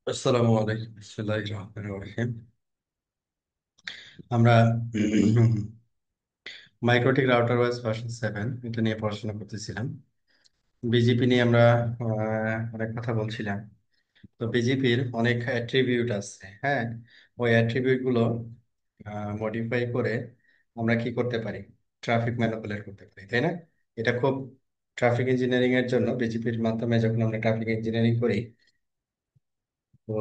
আসসালামু আলাইকুম বিসমিল্লাহির রহমানির রহিম। আমরা মাইক্রোটিক রাউটার ওএস ভার্সন 7 এটা নিয়ে পড়াশোনা করতেছিলাম। বিজিপি নিয়ে আমরা অনেক কথা বলছিলাম। তো বিজিপির অনেক অ্যাট্রিবিউট আছে, হ্যাঁ। ওই অ্যাট্রিবিউট গুলো মডিফাই করে আমরা কি করতে পারি? ট্রাফিক ম্যানিপুলেট করতে পারি, তাই না? এটা খুব ট্রাফিক ইঞ্জিনিয়ারিং এর জন্য বিজিপির মাধ্যমে যখন আমরা ট্রাফিক ইঞ্জিনিয়ারিং করি, তো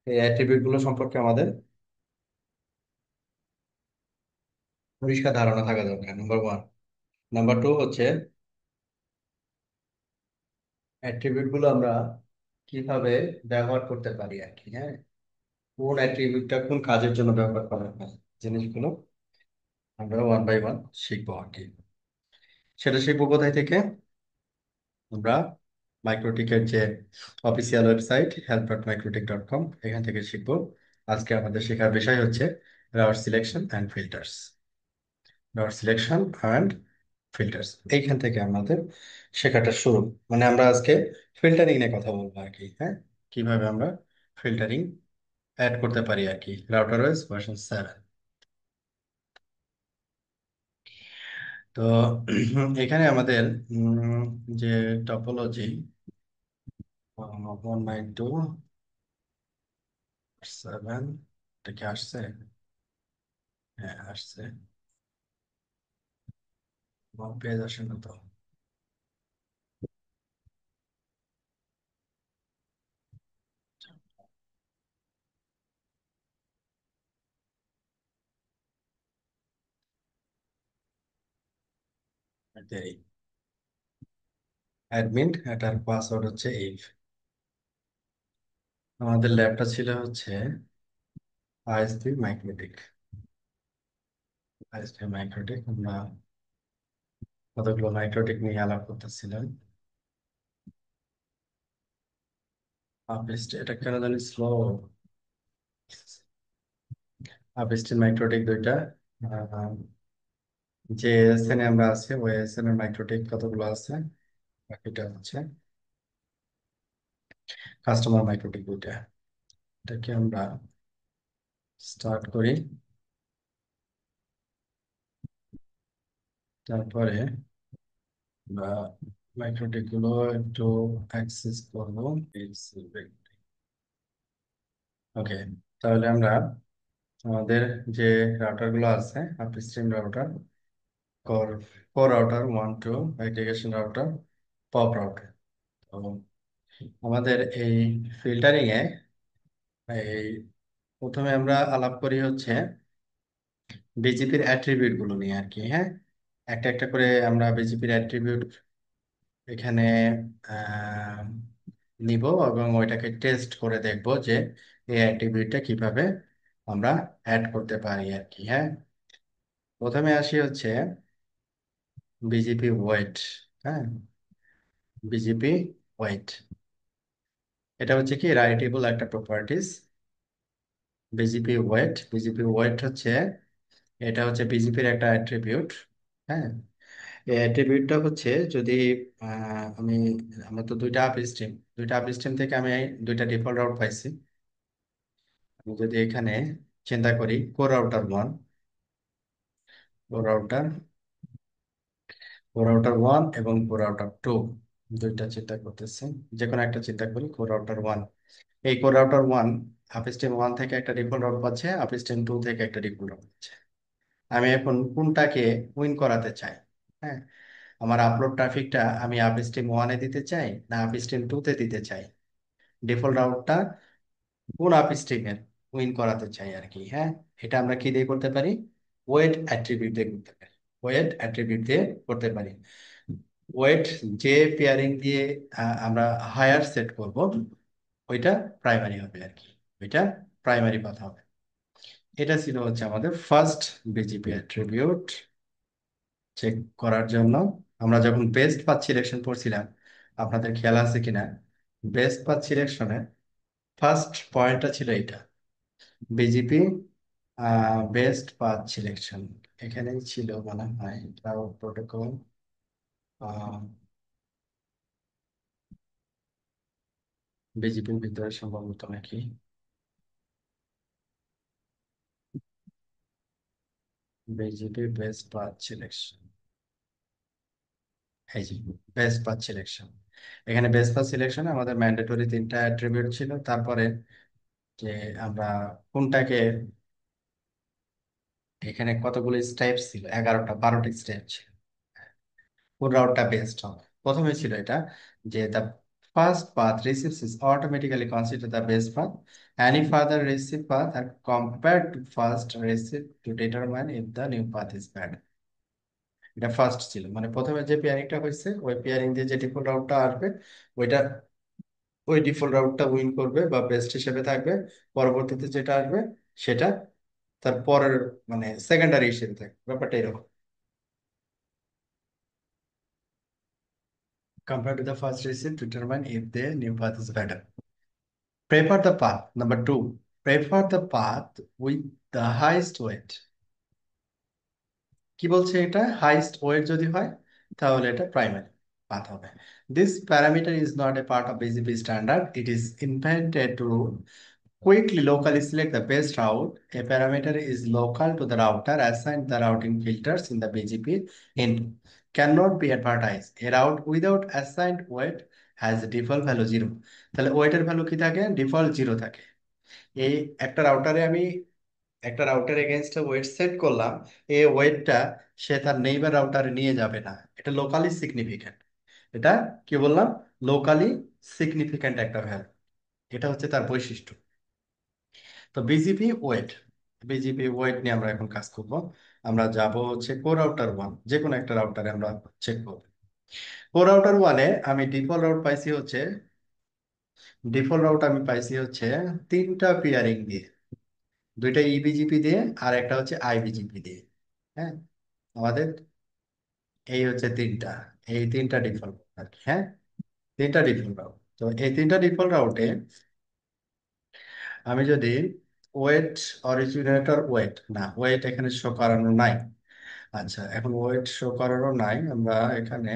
এই অ্যাট্রিবিউট গুলো সম্পর্কে আমাদের পরিষ্কার ধারণা থাকা দরকার, নাম্বার 1। নাম্বার 2 হচ্ছে অ্যাট্রিবিউট গুলো আমরা কিভাবে ব্যবহার করতে পারি আর কি, হ্যাঁ। কোন অ্যাট্রিবিউটটা কোন কাজের জন্য ব্যবহার করা হয়, জিনিসগুলো আমরা ওয়ান বাই ওয়ান শিখবো আর কি। সেটা শিখবো কোথায় থেকে? আমরা মাইক্রোটিকের যে অফিসিয়াল ওয়েবসাইট help.microtik.com, এখান থেকে শিখবো। আজকে আমাদের শেখার বিষয় হচ্ছে route selection and filters. Dot selection and filters, এইখান থেকে আমাদের শেখাটা শুরু। মানে আমরা আজকে ফিল্টারিং নিয়ে কথা বলবো আর কি, হ্যাঁ। কিভাবে আমরা ফিল্টারিং অ্যাড করতে পারি আর কি রাউটার ওএস ভার্সন 7। তো এখানে আমাদের যে টপোলজি 192.7, এটা কি আসছে? হ্যাঁ, আসছে। পেজ আসে না তো। অ্যাডমিন, এটার পাসওয়ার্ড হচ্ছে এই। আমাদের ল্যাবটা ছিল হচ্ছে আইএসপি মাইক্রোটেক। আইএসপি মাইক্রোটেক, আমরা কতগুলো মাইক্রোটেক নিয়ে আলাপ করতেছিলাম। আপলিস্ট, এটা কেন জানি স্লো। আপলিস্টের মাইক্রোটেক দুইটা। আহ, যে এসএন আমরা আছে ওই এসএন এর মাইক্রোটেক কতগুলো আছে, বাকিটা হচ্ছে কাস্টমার মাইক্রোটেক দুইটা। এটাকে আমরা স্টার্ট করি, তারপরে আমরা মাইক্রোটেক গুলো একটু অ্যাক্সেস করবো। ওকে, তাহলে আমরা আমাদের যে রাউটার গুলো আছে, upstream router, core core router 1 2, aggregation router, pop router. তো আমাদের এই ফিল্টারিং এ এই প্রথমে আমরা আলাপ করি হচ্ছে বিজিপির অ্যাট্রিবিউট গুলো নিয়ে আর কি, হ্যাঁ। একটা একটা করে আমরা বিজিপির অ্যাট্রিবিউট এখানে আহ, নিব এবং ওইটাকে টেস্ট করে দেখব যে এই অ্যাট্রিবিউটটা কিভাবে আমরা অ্যাড করতে পারি আর কি, হ্যাঁ। প্রথমে আসি হচ্ছে বিজিপি ওয়েট, হ্যাঁ। বিজিপি ওয়েট, এটা হচ্ছে কি রাইটেবল একটা প্রপার্টিজ। বিজিপি ওয়েট হচ্ছে, এটা হচ্ছে বিজিপির একটা অ্যাট্রিবিউট, হ্যাঁ। এই অ্যাট্রিবিউটটা হচ্ছে যদি আমি, আমার তো দুইটা আপ স্ট্রিম থেকে আমি দুইটা ডিফল্ট রাউট পাইছি। আমি যদি এখানে চিন্তা করি কোর রাউটার কোর রাউটার 1 এবং কোর রাউটার 2, দুইটা চিন্তা করতেছি। যে কোনো একটা চিন্তা করি কোর রাউটার 1। এই কোর রাউটার 1 আপস্ট্রিম 1 থেকে একটা ডিফল্ট রাউট পাচ্ছে, আপস্ট্রিম 2 থেকে একটা ডিফল্ট রাউট পাচ্ছে। আমি এখন কোনটাকে উইন করাতে চাই, হ্যাঁ। আমার আপলোড ট্রাফিকটা আমি আপস্ট্রিম 1-এ দিতে চাই না আপস্ট্রিম 2-তে দিতে চাই, ডিফল্ট রাউটটা কোন আপস্ট্রিমের উইন করাতে চাই আর কি, হ্যাঁ। এটা আমরা কি দিয়ে করতে পারি? ওয়েট অ্যাট্রিবিউট দিয়ে করতে পারি। ওয়েট অ্যাট্রিবিউট দিয়ে করতে পারি। ওয়েট যে পেয়ারিং দিয়ে আমরা হায়ার সেট করব, ওইটা প্রাইমারি হবে আর কি। ওইটা প্রাইমারি কথা হবে। এটা ছিল হচ্ছে আমাদের ফার্স্ট বিজিপি অ্যাট্রিবিউট চেক করার জন্য। আমরা যখন বেস্ট পাথ সিলেকশন করছিলাম, আপনাদের খেয়াল আছে কিনা, বেস্ট পাথ সিলেকশনে ফার্স্ট পয়েন্টটা ছিল এটা, বিজিপি বেস্ট পাথ সিলেকশন। এখানেই ছিল মনে হয় ক্লাউড প্রোটোকল। বিজেপির ভিতরে সম্ভবত নাকি বিজেপি বেস্ট পাথ সিলেকশন, এই যে বেস্ট পাথ সিলেকশন। এখানে বেস্ট পাথ সিলেকশনে আমাদের ম্যান্ডেটরি তিনটা অ্যাট্রিবিউট ছিল, তারপরে যে আমরা কোনটাকে, এখানে কতগুলো স্টেপ ছিল, 11টা 12টি স্টেপ ছিল, কোন রাউটটা বেস্ট হবে। প্রথমে ছিল এটা যে the first path receives is automatically consider the best path, any further receive path are compare to first receive to determine if the new path is bad. এটা ফার্স্ট ছিল, মানে প্রথমে যে পেয়ারিংটা হয়েছে ওই পেয়ারিং দিয়ে যে ডিফল্ট রাউটটা আসবে ওইটা, ওই ডিফল্ট রাউটটা উইন করবে বা বেস্ট হিসেবে থাকবে। পরবর্তীতে যেটা আসবে সেটা তার পরের, মানে সেকেন্ডারি হিসেবে থাকবে, ব্যাপারটা এরকম। Compare to the first receipt to determine if the new path is better. Prefer the path. Number two, prefer the path with the highest weight. কি বলছে এটা? হাইস্ট ওয়েট যদি হয় তাহলে এটা প্রাইমারি পাথ হবে। This parameter is not a part of BGP standard. It is intended to quickly locally select the best route. A parameter is local to the router assigned the routing filters in the BGP input. Cannot be advertised. A route without assigned weight has a default value 0. তাহলে ওয়েটের value কি থাকে? Default 0 থাকে। এই একটা রাউটারে আমি একটা router এগেনস্টে ওয়েট সেট করলাম, এই ওয়েটটা সে তার নেইবার রাউটারে নিয়ে যাবে না, এটা লোকালি সিগনিফিক্যান্ট। এটা কি বললাম? লোকালি সিগনিফিক্যান্ট একটা ভ্যালু, এটা হচ্ছে তার বৈশিষ্ট্য। তো বিজিপি ওয়েট নিয়ে আমরা এখন কাজ করব। আমরা যাব হচ্ছে কোর রাউটার ওয়ান, যে কোনো একটা রাউটারে আমরা চেক করব। কোর রাউটার ওয়ানে আমি ডিফল্ট রাউট আমি পাইছি হচ্ছে তিনটা পেয়ারিং দিয়ে, দুইটা ইবিজিপি দিয়ে আর একটা হচ্ছে আইবিজিপি দিয়ে। হ্যাঁ, আমাদের এই হচ্ছে তিনটা, এই তিনটা ডিফল্ট আর কি। হ্যাঁ, তিনটা ডিফল্ট রাউট। তো এই তিনটা ডিফল্ট রাউটে আমি যদি ওয়েট, অরিজিনেটর ওয়েট না, ওয়েট এখানে শো করানো নাই। আচ্ছা, এখন ওয়েট শো করারও নাই, আমরা এখানে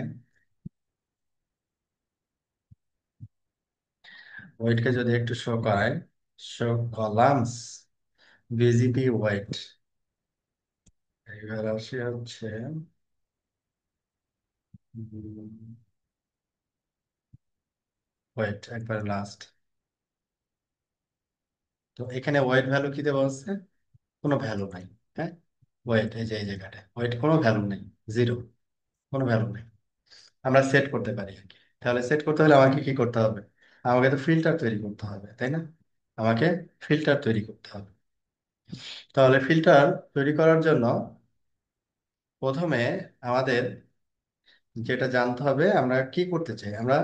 ওয়েটকে যদি একটু শো করাই, শো কলামস বিজিপি ওয়েট, এবার আসি হচ্ছে ওয়েট একবার লাস্ট। তো এখানে ওয়েট ভ্যালু কি দেওয়া আছে? কোনো ভ্যালু নাই। হ্যাঁ, ওয়েট এই যে এই জায়গাটায় ওয়েট কোনো ভ্যালু নেই, 0, কোনো ভ্যালু নেই। আমরা সেট করতে পারি আর কি। তাহলে সেট করতে হলে আমাকে কি করতে হবে? আমাকে তো ফিল্টার তৈরি করতে হবে, তাই না? আমাকে ফিল্টার তৈরি করতে হবে। তাহলে ফিল্টার তৈরি করার জন্য প্রথমে আমাদের যেটা জানতে হবে, আমরা কি করতে চাই, আমরা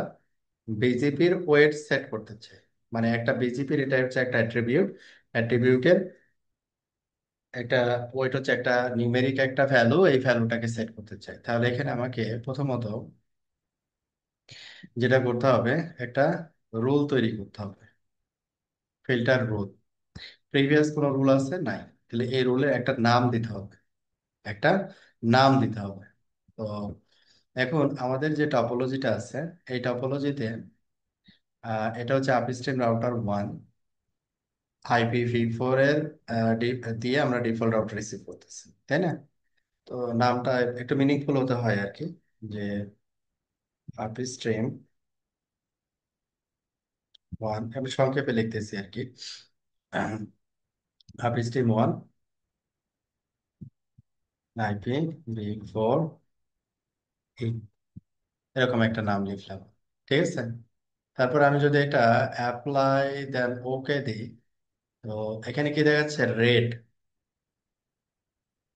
বিজেপির ওয়েট সেট করতে চাই। মানে একটা বিজেপির এটা হচ্ছে একটা অ্যাট্রিবিউট, অ্যাট্রিবিউটের একটা ওয়েট হচ্ছে একটা নিউমেরিক একটা ভ্যালু, এই ভ্যালুটাকে সেট করতে চাই। তাহলে এখানে আমাকে প্রথমত যেটা করতে হবে, একটা রুল তৈরি করতে হবে, ফিল্টার রুল। প্রিভিয়াস কোনো রুল আছে? নাই। তাহলে এই রুলের একটা নাম দিতে হবে, একটা নাম দিতে হবে। তো এখন আমাদের যে টপোলজিটা আছে, এই টপোলজিতে এটা হচ্ছে আপস্ট্রিম রাউটার ওয়ান, IPv4 এর দিয়ে আমরা ডিফল্ট রাউটার রিসিভ করতেছি, তাই না? তো নামটা একটু মিনিংফুল হতে হয় আর কি, যে আপস্ট্রিম ওয়ান, আমি সংক্ষেপে লিখতেছি আর কি। আপস্ট্রিম ওয়ান IPv4, এরকম একটা নাম লিখলাম, ঠিক আছে? তারপর আমি যদি এটা অ্যাপ্লাই দেন ওকে দিই, তো এখানে কি দেখাচ্ছে? রেড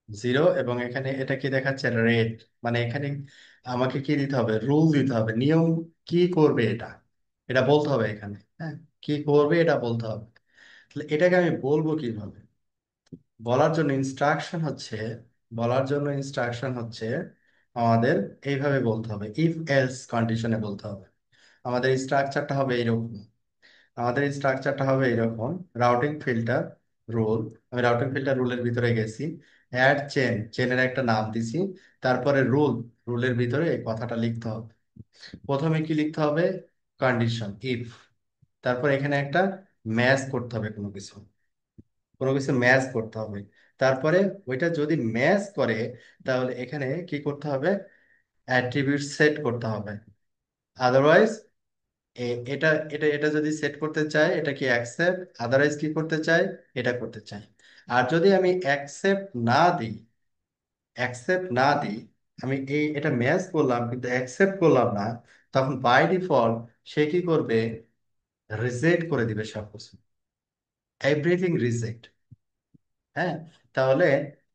0, এবং এখানে এটা কি দেখাচ্ছে? রেড। মানে এখানে আমাকে কি দিতে হবে? রুল দিতে হবে, নিয়ম। কি করবে এটা, এটা বলতে হবে এখানে। হ্যাঁ, কি করবে এটা বলতে হবে। তাহলে এটাকে আমি বলবো কিভাবে? বলার জন্য ইনস্ট্রাকশন হচ্ছে, বলার জন্য ইনস্ট্রাকশন হচ্ছে আমাদের এইভাবে বলতে হবে, ইফ এলস কন্ডিশনে বলতে হবে। আমাদের স্ট্রাকচারটা হবে এইরকম, রাউটিং ফিল্টার রুল। আমি রাউটিং ফিল্টার রুলের ভিতরে গেছি, অ্যাড চেনের একটা নাম দিছি, তারপরে রুলের ভিতরে এই কথাটা লিখতে হবে। প্রথমে কি লিখতে হবে? Condition, if. তারপর এখানে একটা ম্যাচ করতে হবে কোনো কিছু, কোনো কিছু ম্যাচ করতে হবে। তারপরে ওইটা যদি ম্যাচ করে, তাহলে এখানে কি করতে হবে, অ্যাট্রিবিউট সেট করতে হবে। আদারওয়াইজ এটা এটা এটা যদি সেট করতে চাই এটা কি অ্যাকসেপ্ট, আদারওয়াইজ কি করতে চাই, এটা করতে চাই। আর যদি আমি অ্যাকসেপ্ট না দিই, আমি এটা ম্যাচ করলাম কিন্তু অ্যাকসেপ্ট করলাম না, তখন বাই ডিফল্ট সে কি করবে, রিজেক্ট করে দিবে সবকিছু, এভরিথিং রিজেক্ট। হ্যাঁ, তাহলে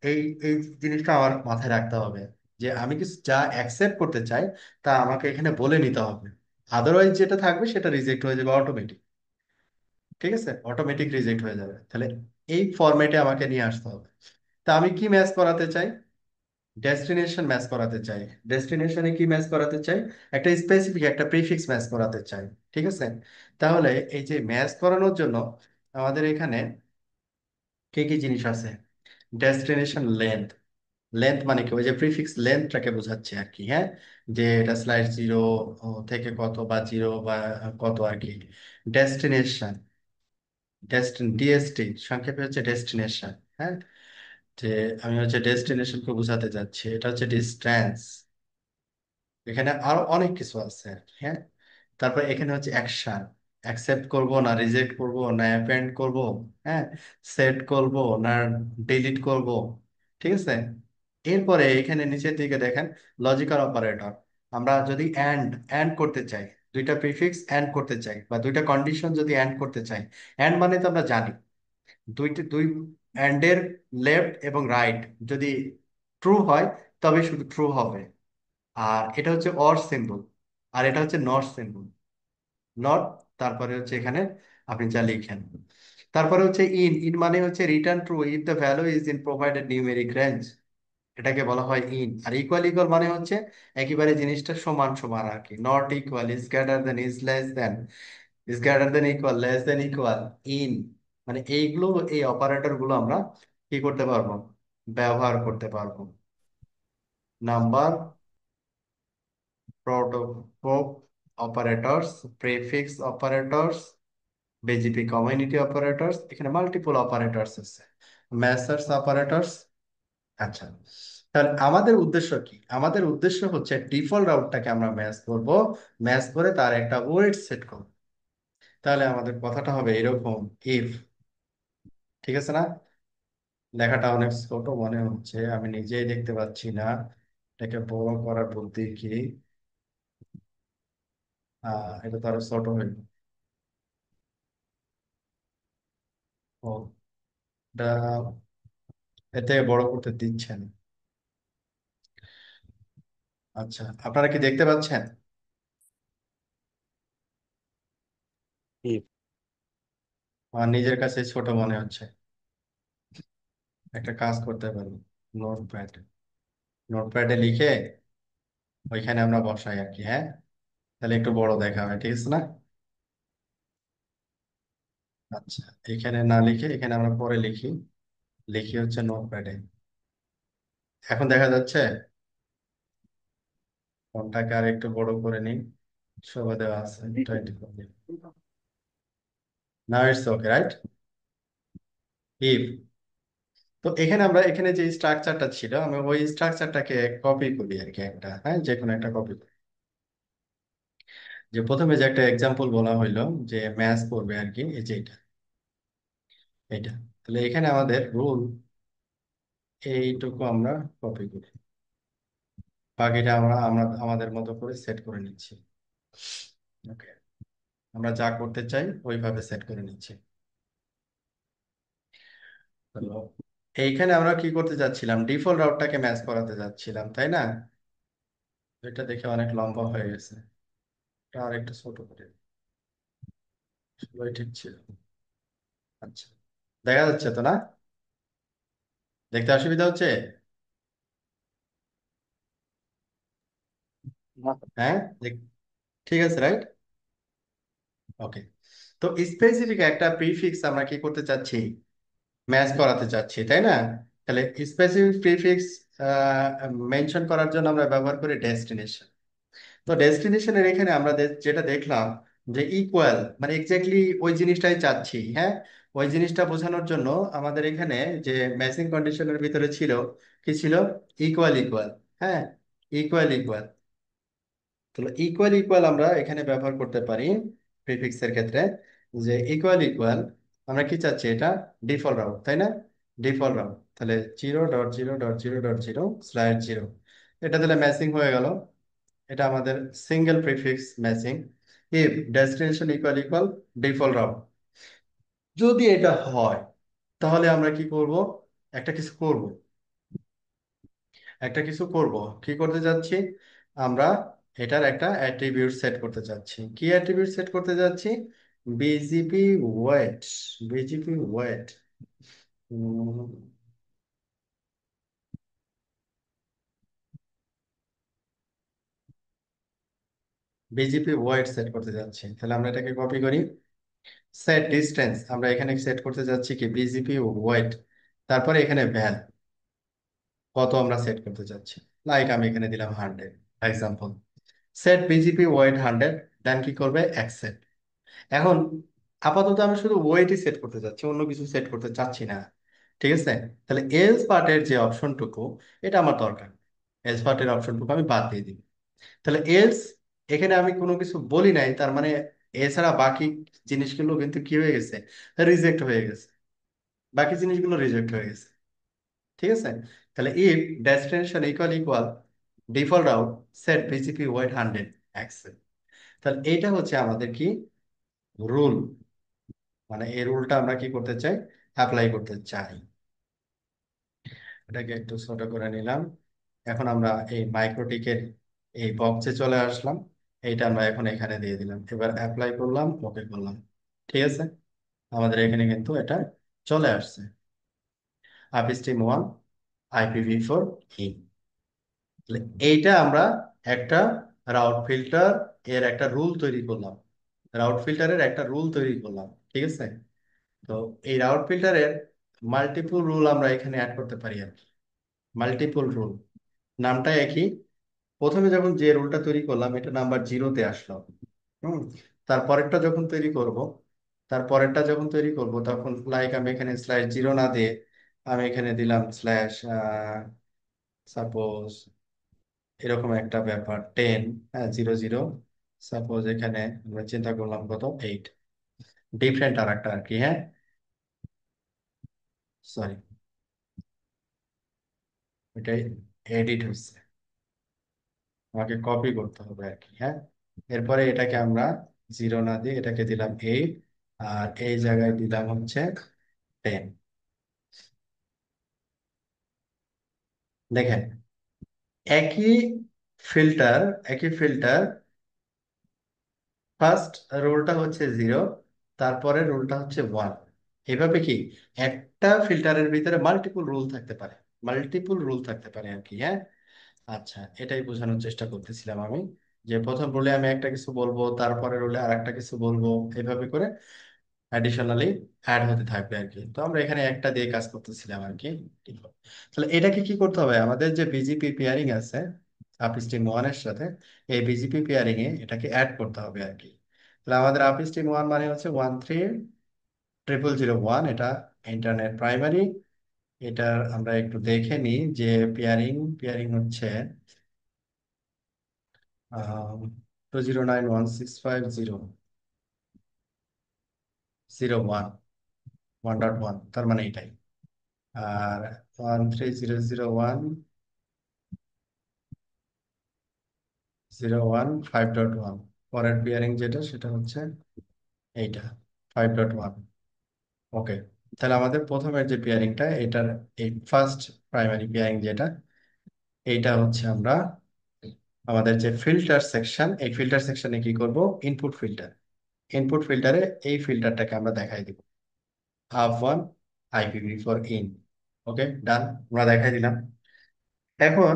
এই এই জিনিসটা আমার মাথায় রাখতে হবে, যে আমি কিছু যা অ্যাকসেপ্ট করতে চাই তা আমাকে এখানে বলে নিতে হবে, আদারওয়াইজ যেটা থাকবে সেটা রিজেক্ট হয়ে যাবে অটোমেটিক। ঠিক আছে, অটোমেটিক রিজেক্ট হয়ে যাবে। তাহলে এই ফরম্যাটে আমাকে নিয়ে আসতে হবে। তা আমি কি ম্যাচ করাতে চাই, ডেস্টিনেশন ম্যাচ করাতে চাই। ডেস্টিনেশনে কি ম্যাচ করাতে চাই, একটা স্পেসিফিক একটা প্রিফিক্স ম্যাচ করাতে চাই। ঠিক আছে, তাহলে এই যে ম্যাচ করানোর জন্য আমাদের এখানে কি কি জিনিস আছে, ডেস্টিনেশন লেন্থ। লেন্থ মানে কি, ওই যে প্রিফিক্স লেন্থটাকে বোঝাচ্ছে আর কি। হ্যাঁ, যে এটা স্লাইড জিরো থেকে কত বা জিরো বা কত আর কি। ডেস্টিনেশন, ডিএসটি সংক্ষেপে হচ্ছে ডেস্টিনেশন। হ্যাঁ, যে আমি হচ্ছে ডেস্টিনেশনকে বোঝাতে যাচ্ছি, এটা হচ্ছে ডিস্টেন্স। এখানে আরো অনেক কিছু আছে আর কি। হ্যাঁ, তারপর এখানে হচ্ছে অ্যাকশন, অ্যাকসেপ্ট করব না রিজেক্ট করব না অ্যাপেন্ড করব, হ্যাঁ, সেট করব না ডিলিট করব। ঠিক আছে, এরপরে এখানে নিচের দিকে দেখেন লজিক্যাল অপারেটর। আমরা যদি অ্যান্ড করতে চাই, দুইটা প্রিফিক্স অ্যান্ড করতে চাই বা দুইটা কন্ডিশন যদি অ্যান্ড করতে চাই, অ্যান্ড মানে তো আমরা জানি দুই অ্যান্ডের লেফট এবং রাইট যদি ট্রু হয় তবে শুধু ট্রু হবে। আর এটা হচ্ছে অর সিম্বল, আর এটা হচ্ছে নট সিম্বল, নট। তারপরে হচ্ছে এখানে আপনি যা লিখেন, তারপরে হচ্ছে ইন মানে হচ্ছে return true if the value is in provided numeric range, এটাকে বলা হয় ইন। আর ইকুয়াল ইকুয়াল মানে হচ্ছে একেবারে জিনিসটা সমান সমান আর কি। Not equal, is greater than, is less then, is greater than equal, less than equal, in, মানে এইগুলো, এই অপারেটর গুলো আমরা কি করতে পারবো, ব্যবহার করতে পারবো। Number, protocol operators, prefix operators, BGP community operators, এখানে মাল্টিপল অপারেটরস আছে, মেসার্স অপারেটরস। আচ্ছা, তাহলে আমাদের উদ্দেশ্য কি, আমাদের উদ্দেশ্য হচ্ছে ডিফল্ট রাউটটাকে আমরা ম্যাচ করব, ম্যাচ করে তার একটা ওয়েট সেট করব। তাহলে আমাদের কথাটা হবে এরকম, ইফ, ঠিক আছে না? লেখাটা অনেক ছোট মনে হচ্ছে, আমি নিজেই দেখতে পাচ্ছি না, এটাকে বড় করার বুদ্ধি কি? এটা তো আরো ছোট হইল। ও, এটা এতে বড় করতে দিচ্ছেন। আচ্ছা, আপনারা কি দেখতে পাচ্ছেন? if আমার নিজের কাছে ছোট মনে হচ্ছে। একটা কাজ করতে পারি, নোটপ্যাড, নোটপ্যাডে লিখে ওইখানে আমরা বসাই আর কি। হ্যাঁ, তাহলে একটু বড় দেখা হয়, ঠিক আছে না? আচ্ছা, এখানে না লিখে এখানে আমরা পরে লিখি, লিখি হচ্ছে নোটপ্যাডে। এখন দেখা যাচ্ছে, ফোনটাকে আর একটু বড় করে নিই, শোভা দেওয়া আছে 24। Now it's okay, right? If, তো এখানে আমরা এখানে যে স্ট্রাকচারটা ছিল আমি ওই স্ট্রাকচারটাকে কপি করি আর কি, একটা, হ্যাঁ, যে কোনো একটা কপি। যে প্রথমে যে একটা এক্সাম্পল বলা হইলো যে ম্যাথ করবে আর কি, এই যে এটা, এটা, তাহলে এখানে আমাদের রুল এইটুকু আমরা কপি করি, বাকিটা আমরা আমরা আমাদের মতো করে সেট করে নিচ্ছি। ওকে, আমরা যা করতে চাই ওইভাবে সেট করে নিচ্ছি। তো এইখানে আমরা কি করতে যাচ্ছিলাম, ডিফল্ট রাউটটাকে ম্যাচ করাতে যাচ্ছিলাম, তাই না? এটা দেখে অনেক লম্বা হয়ে গেছে, এটা আর একটু ছোট করে দিই। ওই ঠিক ছিল। আচ্ছা, দেখা যাচ্ছে তো না? দেখতে অসুবিধা হচ্ছে? হ্যাঁ, ঠিক আছে, রাইট? ওকে, তো স্পেসিফিক একটা প্রিফিক্স আমরা কি করতে চাচ্ছি, ম্যাচ করাতে চাচ্ছি, তাই না? তাহলে স্পেসিফিক প্রিফিক্স মেনশন করার জন্য আমরা ব্যবহার করি ডেস্টিনেশন। তো ডেস্টিনেশনের এখানে আমরা যেটা দেখলাম, যে ইকুয়াল মানে এক্স্যাক্টলি ওই জিনিসটাই চাচ্ছি, হ্যাঁ। ওই জিনিসটা বোঝানোর জন্য আমাদের এখানে যে ম্যাচিং কন্ডিশনের ভিতরে ছিল, কি ছিল? ইকুয়াল ইকুয়াল, হ্যাঁ, ইকুয়াল ইকুয়াল। তাহলে ইকুয়াল ইকুয়াল আমরা এখানে ব্যবহার করতে পারি প্রিফিক্সের ক্ষেত্রে, যে ইকুয়াল ইকুয়াল আমরা কি চাচ্ছি, এটা ডিফল্ট রাউট, তাই না? ডিফল্ট রাউট, তাহলে 0.0.0.0/0, এটা তাহলে ম্যাচিং হয়ে গেল। এটা আমাদের single prefix matching. If destination equal equal default route, যদি এটা হয় তাহলে আমরা কি করব? একটা কিছু করব, একটা কিছু করব। কি করতে যাচ্ছি আমরা? এটার একটা অ্যাট্রিবিউট সেট করতে যাচ্ছি। কি অ্যাট্রিবিউট সেট করতে যাচ্ছি? BGP weight. BGP weight, BGP weight set করতে যাচ্ছি। তাহলে আমরা এটাকে কপি করি। সেট ডিস্টেন্স আমরা এখানে সেট করতে যাচ্ছি কি বিজিপি ওয়েট, তারপরে এখানে ভ্যাল কত আমরা সেট করতে যাচ্ছি। লাইক আমি এখানে দিলাম 100 এক্সাম্পল। সেট বিজিপি ওয়েট 100, দেন কি করবে? অ্যাকসেপ্ট। এখন আপাতত আমি শুধু ওয়েটই সেট করতে চাচ্ছি, অন্য কিছু সেট করতে চাচ্ছি না, ঠিক আছে? তাহলে এলস পার্টের যে অপশনটুকু, এটা আমার দরকার। এলস পার্টের অপশনটুকু আমি বাদ দিয়ে দিই। তাহলে এলস, এখানে আমি কোনো কিছু বলি নাই, তার মানে এছাড়া বাকি জিনিসগুলো কিন্তু কি হয়ে গেছে? রিজেক্ট হয়ে গেছে। বাকি জিনিসগুলো রিজেক্ট হয়ে গেছে, ঠিক আছে? তাহলে if destination equal equal default out set BGP weight 100 accept. তাহলে এইটা হচ্ছে আমাদের কি রুল, মানে এই রুলটা আমরা কি করতে চাই? অ্যাপ্লাই করতে চাই। এটাকে একটু ছোট করে নিলাম। এখন আমরা এই মাইক্রোটিকের এই বক্সে চলে আসলাম। এইটা আমরা এখন এখানে দিয়ে দিলাম, এবার অ্যাপ্লাই করলাম, ওকে করলাম, ঠিক আছে? আমাদের এখানে কিন্তু এটা চলে আসছে, আপস্ট্রিম 1 IPv4 ইন। এইটা আমরা একটা রাউট ফিল্টার এর একটা রুল তৈরি করলাম, রাউট ফিল্টারের একটা রুল তৈরি করলাম, ঠিক আছে? তো এই রাউট ফিল্টারের মাল্টিপল রুল আমরা এখানে অ্যাড করতে পারি আর কি। মাল্টিপল রুল, নামটা একই। প্রথমে যখন যে রুলটা তৈরি করলাম এটা নাম্বার 0-তে আসলো। হুম। তারপরেরটা যখন তৈরি করব, তারপরেরটা যখন তৈরি করব তখন লাইক আমি এখানে /0 না দিয়ে আমি এখানে দিলাম স্ল্যাশ, সাপোজ এরকম একটা ব্যাপার 10, হ্যাঁ, 0 0। সাপোজ এখানে আমরা চিন্তা করলাম কত, 8। ডিফারেন্ট আর একটা আর কি, হ্যাঁ, সরি, এটাই এডিট হচ্ছে, আমাকে কপি করতে হবে আর কি, হ্যাঁ। এরপরে এটাকে আমরা 0 না দিয়ে এটাকে দিলাম 8, আর এই জায়গায় দিলাম হচ্ছে 10। দেখেন, একই ফিল্টার, একই ফিল্টার, ফার্স্ট রুলটা হচ্ছে 0, তারপরে রুলটা হচ্ছে 1। এভাবে কি একটা ফিল্টারের ভিতরে মাল্টিপল রুল থাকতে পারে, মাল্টিপল রুল থাকতে পারে আর কি, হ্যাঁ। আচ্ছা, এটাই বোঝানোর চেষ্টা করতেছিলাম আমি, যে প্রথম রুলে আমি একটা কিছু বলবো, তারপরে রুলে আর একটা কিছু বলবো, এভাবে করে অ্যাডিশনালি অ্যাড হতে থাকবে আর কি। তো আমরা এখানে একটা দিয়ে কাজ করতেছিলাম আর কি। ঠিক আছে। তাহলে এটাকে কি করতে হবে? আমাদের যে বিজিপি পেয়ারিং আছে আপস্ট্রিম 1 এর সাথে, এই বিজিপি পেয়ারিং এ এটাকে অ্যাড করতে হবে আর কি। তাহলে আমাদের আপস্ট্রিম 1 মানে হচ্ছে 130001, এটা ইন্টারনেট প্রাইমারি। এটা আমরা একটু দেখে নিই যে পেয়ারিং, পেয়ারিং হচ্ছে 209.165.0.0.1, তার মানে এটাই। আর 13001015.1, পরের বিয়ারিং যেটা সেটা হচ্ছে এইটা 5.1। ওকে, তাহলে আমাদের প্রথমের যে বিয়ারিংটা এটার এই ফার্স্ট প্রাইমারি বিয়ারিং যেটা, এইটা হচ্ছে আমরা আমাদের যে ফিল্টার সেকশন, এই ফিল্টার সেকশনে কি করব? ইনপুট ফিল্টার, ইনপুট ফিল্টারে এই ফিল্টারটাকে আমরা দেখাই দিব, half 1 IPv4 in। ওকে, ডান, আমরা দেখাই দিলাম। এখন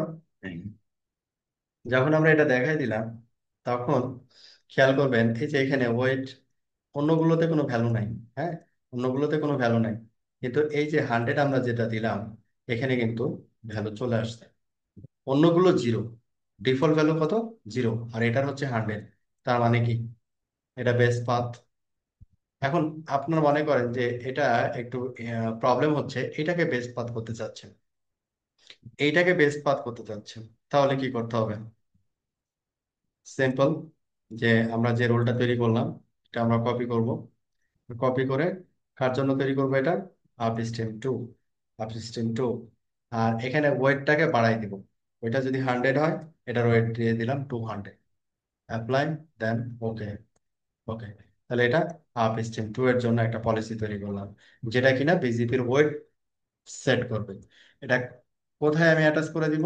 যখন আমরা এটা দেখাই দিলাম তখন খেয়াল করবেন এই যে এখানে ওয়েট, অন্যগুলোতে কোনো ভ্যালু নাই, হ্যাঁ, অন্যগুলোতে কোনো ভ্যালু নাই, কিন্তু এই যে 100 আমরা যেটা দিলাম এখানে কিন্তু ভ্যালু চলে আসছে। অন্যগুলো 0, ডিফল্ট ভ্যালু কত? 0, আর এটার হচ্ছে 100। তার মানে কি এটা বেস্ট পাথ। এখন আপনার মনে করেন যে এটা একটু প্রবলেম হচ্ছে, এটাকে বেস্ট পাথ করতে চাচ্ছেন, এইটাকে বেস্ট পাথ করতে চাচ্ছেন, তাহলে কি করতে হবে? সিম্পল, যে আমরা যে রোলটা তৈরি করলাম এটা আমরা কপি করব। কপি করে কার জন্য তৈরি করবো এটা? Upstream two. Upstream two. আর এখানে ওয়েটটাকে বাড়াই দিব। ওইটা যদি 100 হয়, এটার ওয়েট দিয়ে দিলাম 200। অ্যাপ্লাই, দেন ওকে। ওকে, তাহলে এটা আপ স্টেম টু এর জন্য একটা পলিসি তৈরি করলাম, যেটা কিনা বিজেপির ওয়েট সেট করবে। এটা কোথায় আমি অ্যাটাচ করে দিব?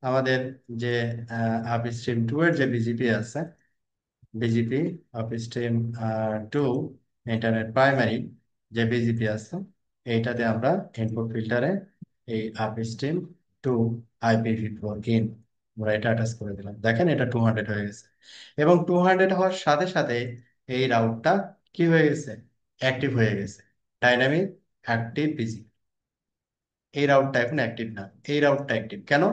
আমাদের যে আপ স্ট্রিম টু এর যে বিজিপি আছে, BGP upstream to internet primary যে বিজিপি আছে, এইটাতে আমরা ইনপুট ফিল্টারে এই up stream two IPv4 in, আমরা এটা অ্যাটাচ করে দিলাম। দেখেন এটা 200 হয়ে গেছে, এবং 200 হওয়ার সাথে সাথে এই রাউটটা কি হয়ে গেছে? অ্যাক্টিভ হয়ে গেছে। Dynamic active BGP. এই রাউটটা এখন অ্যাক্টিভ না, এই রাউটটা অ্যাক্টিভ কেন?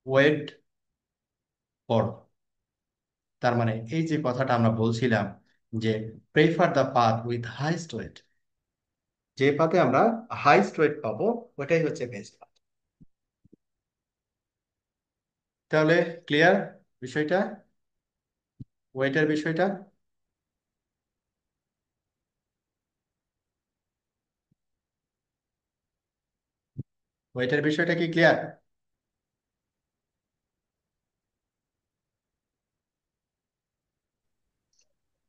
ওয়েট বড়। তার মানে এই যে কথাটা আমরা বলছিলাম যে prefer the path with highest weight, যে পাথে আমরা হাইস্ট ওয়েট পাবো ওটাই হচ্ছে বেস্ট পাথ। তাহলে ক্লিয়ার বিষয়টা, ওয়েটের বিষয়টা? ওয়েটের বিষয়টা কি ক্লিয়ার?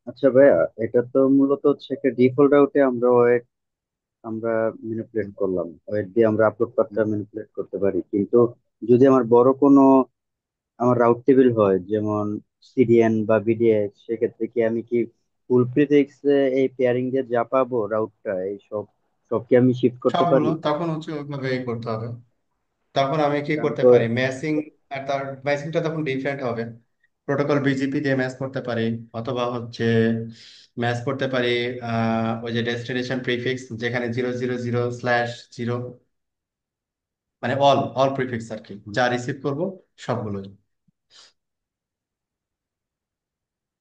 আচ্ছা ভাইয়া, এটা তো মূলত হচ্ছে একটা ডিফল্ট আউটে আমরা ওয়েট আমরা ম্যানিপুলেট করলাম, ওয়েট দিয়ে আমরা আপলোড পাথটা ম্যানিপুলেট করতে পারি, কিন্তু যদি আমার বড় কোনো আমার রাউট টেবিল হয়, যেমন সিডিএন বা বিডিএস, সেক্ষেত্রে কি আমি কি ফুল প্রিফিক্স এই পেয়ারিং দিয়ে যা পাবো রাউটটা এই সব সব কি আমি শিফট করতে সবগুলো পারি? তখন হচ্ছে ওইভাবে করতে হবে। তখন আমি কি আমি করতে তো পারি? ম্যাচিং। আর তার ম্যাচিংটা তখন ডিফারেন্ট হবে। প্রোটোকল বিজিপি দিয়ে ম্যাচ করতে পারি, অথবা হচ্ছে ম্যাচ করতে পারি ওই যে ডেস্টিনেশন প্রিফিক্স, যেখানে 000/0, মানে অল অল প্রিফিক্স আর কি, যা রিসিভ করব সবগুলোই।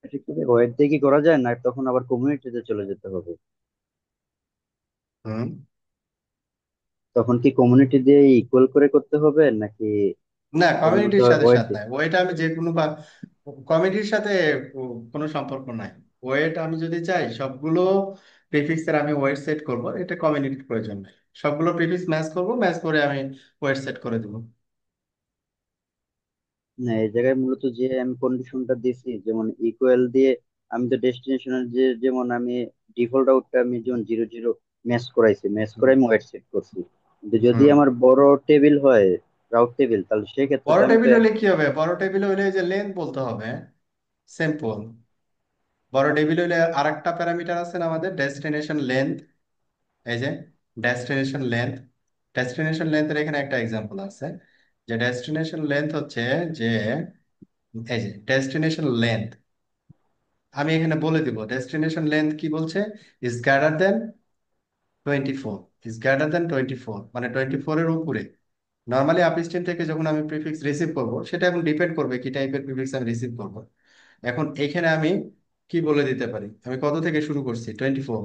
এটা কি ওয়েট দিয়ে কি করা যায়, না তখন আবার কমিউনিটিতে চলে যেতে হবে? হুম। তখন কি কমিউনিটি দিয়ে ইকুয়াল করে করতে হবে, নাকি না, শুধুমাত্র কমিউনিটির সাথে ওয়েট সাথে দিয়ে? নাই, ওইটা আমি যে কোনো বা কমিউনিটির সাথে কোনো সম্পর্ক নাই। ওয়েট আমি যদি চাই সবগুলো প্রিফিক্সের আমি ওয়েট সেট করব, এটা কমিউনিটির প্রয়োজন নেই। সবগুলো প্রিফিক্স ম্যাচ করব, ম্যাচ করে আমি ওয়েট সেট করে দেবো। না, এই জায়গায় মূলত যে আমি কন্ডিশনটা দিছি, যেমন ইকুয়াল দিয়ে আমি তো ডেস্টিনেশনের যে যেমন আমি ডিফল্ট আউটটা আমি যেমন 00 ম্যাচ করাইছি, ম্যাচ করে হুম। আমি ওয়েট সেট করছি, কিন্তু যদি হুম। আমার বড় টেবিল হয়, রাউট টেবিল, তাহলে সেক্ষেত্রে বড় তো আমি তো টেবিল হলে কি হবে? বড় টেবিল হলে যে লেন্থ বলতে হবে, সিম্পল। বড় টেবিল হলে আরেকটা প্যারামিটার আছে না আমাদের, ডেস্টিনেশন লেন্থ। এই যে ডেস্টিনেশন লেন্থ, ডেস্টিনেশন লেন্থের এখানে একটা এক্সাম্পল আছে, যে ডেস্টিনেশন লেন্থ হচ্ছে যে এই যে ডেস্টিনেশন লেন্থ, আমি এখানে বলে দিব ডেস্টিনেশন লেন্থ কি বলছে, is greater then 24। Is greater দেন 24 মানে 24 এর উপরে। নর্মালি আপিস্টেন থেকে যখন আমি প্রিফিক্স রিসিভ করব, সেটা এখন ডিপেন্ড করবে কি টাইপের প্রিফিক্স আমি রিসিভ করব। এখন এখানে আমি কি বলে দিতে পারি, আমি কত থেকে শুরু করছি? 24।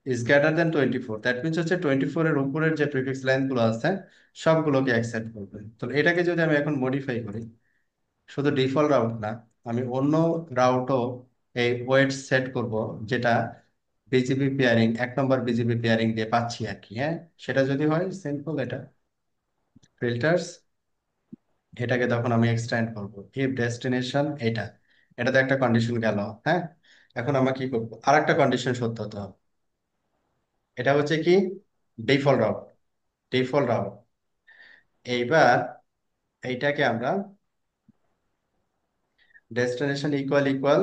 Is greater then 24, that means হচ্ছে 24 এর উপরের যে প্রিফিক্স লাইন গুলো আছে সবগুলোকে অ্যাকসেপ্ট করবে। তো এটাকে যদি আমি এখন মডিফাই করি, শুধু ডিফল্ট রাউট না, আমি অন্য রাউটও এই ওয়েট সেট করব, যেটা বিজিপি পেয়ারিং, 1 নম্বর বিজিপি পেয়ারিং দিয়ে পাচ্ছি আর কি। হ্যাঁ, সেটা যদি হয় সিম্পল, এটা ফিল্টার্স, এটাকে তখন আমি এক্সটেন্ড করবো ইফ ডেস্টিনেশন এটা, এটাতে একটা কন্ডিশন গেল। হ্যাঁ, এখন আমরা কি করবো? আর একটা কন্ডিশন সত্য হতে হবে। এটা হচ্ছে কি? Default route. Default route. এইবার এইটাকে আমরা ডেস্টিনেশন ইকুয়াল ইকুয়াল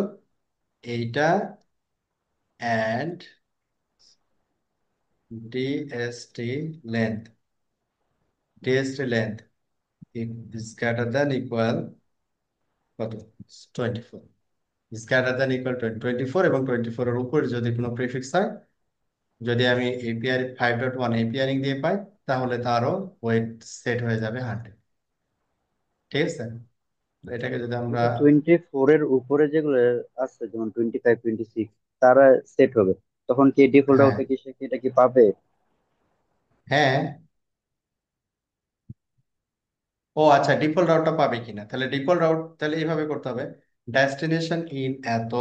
এইটা and DST length, DST length is greater than equal কত? 24। ইজ গ্রেটার দ্যান ইকুয়াল 24, এবং 24 এর উপর যদি কোনো প্রিফিক্স হয়, যদি আমি এপিআই 5.1 এপিআরিং দিয়ে পাই, তাহলে তারও ওয়েট সেট হয়ে যাবে 100। ঠিক আছে? এটাকে যদি আমরা, কিন্তু 24 এর উপরে যেগুলো আছে, যেমন 25, 26, তারা সেট হবে, তখন কি ডিফল্ট হ্যাঁ আউটে কি সে কি এটা কি পাবে? হ্যাঁ, ও আচ্ছা, ডিফল্ট রাউটটা পাবে কিনা, তাহলে ডিফল্ট রাউট তাহলে এইভাবে করতে হবে, ডেস্টিনেশন ইন এত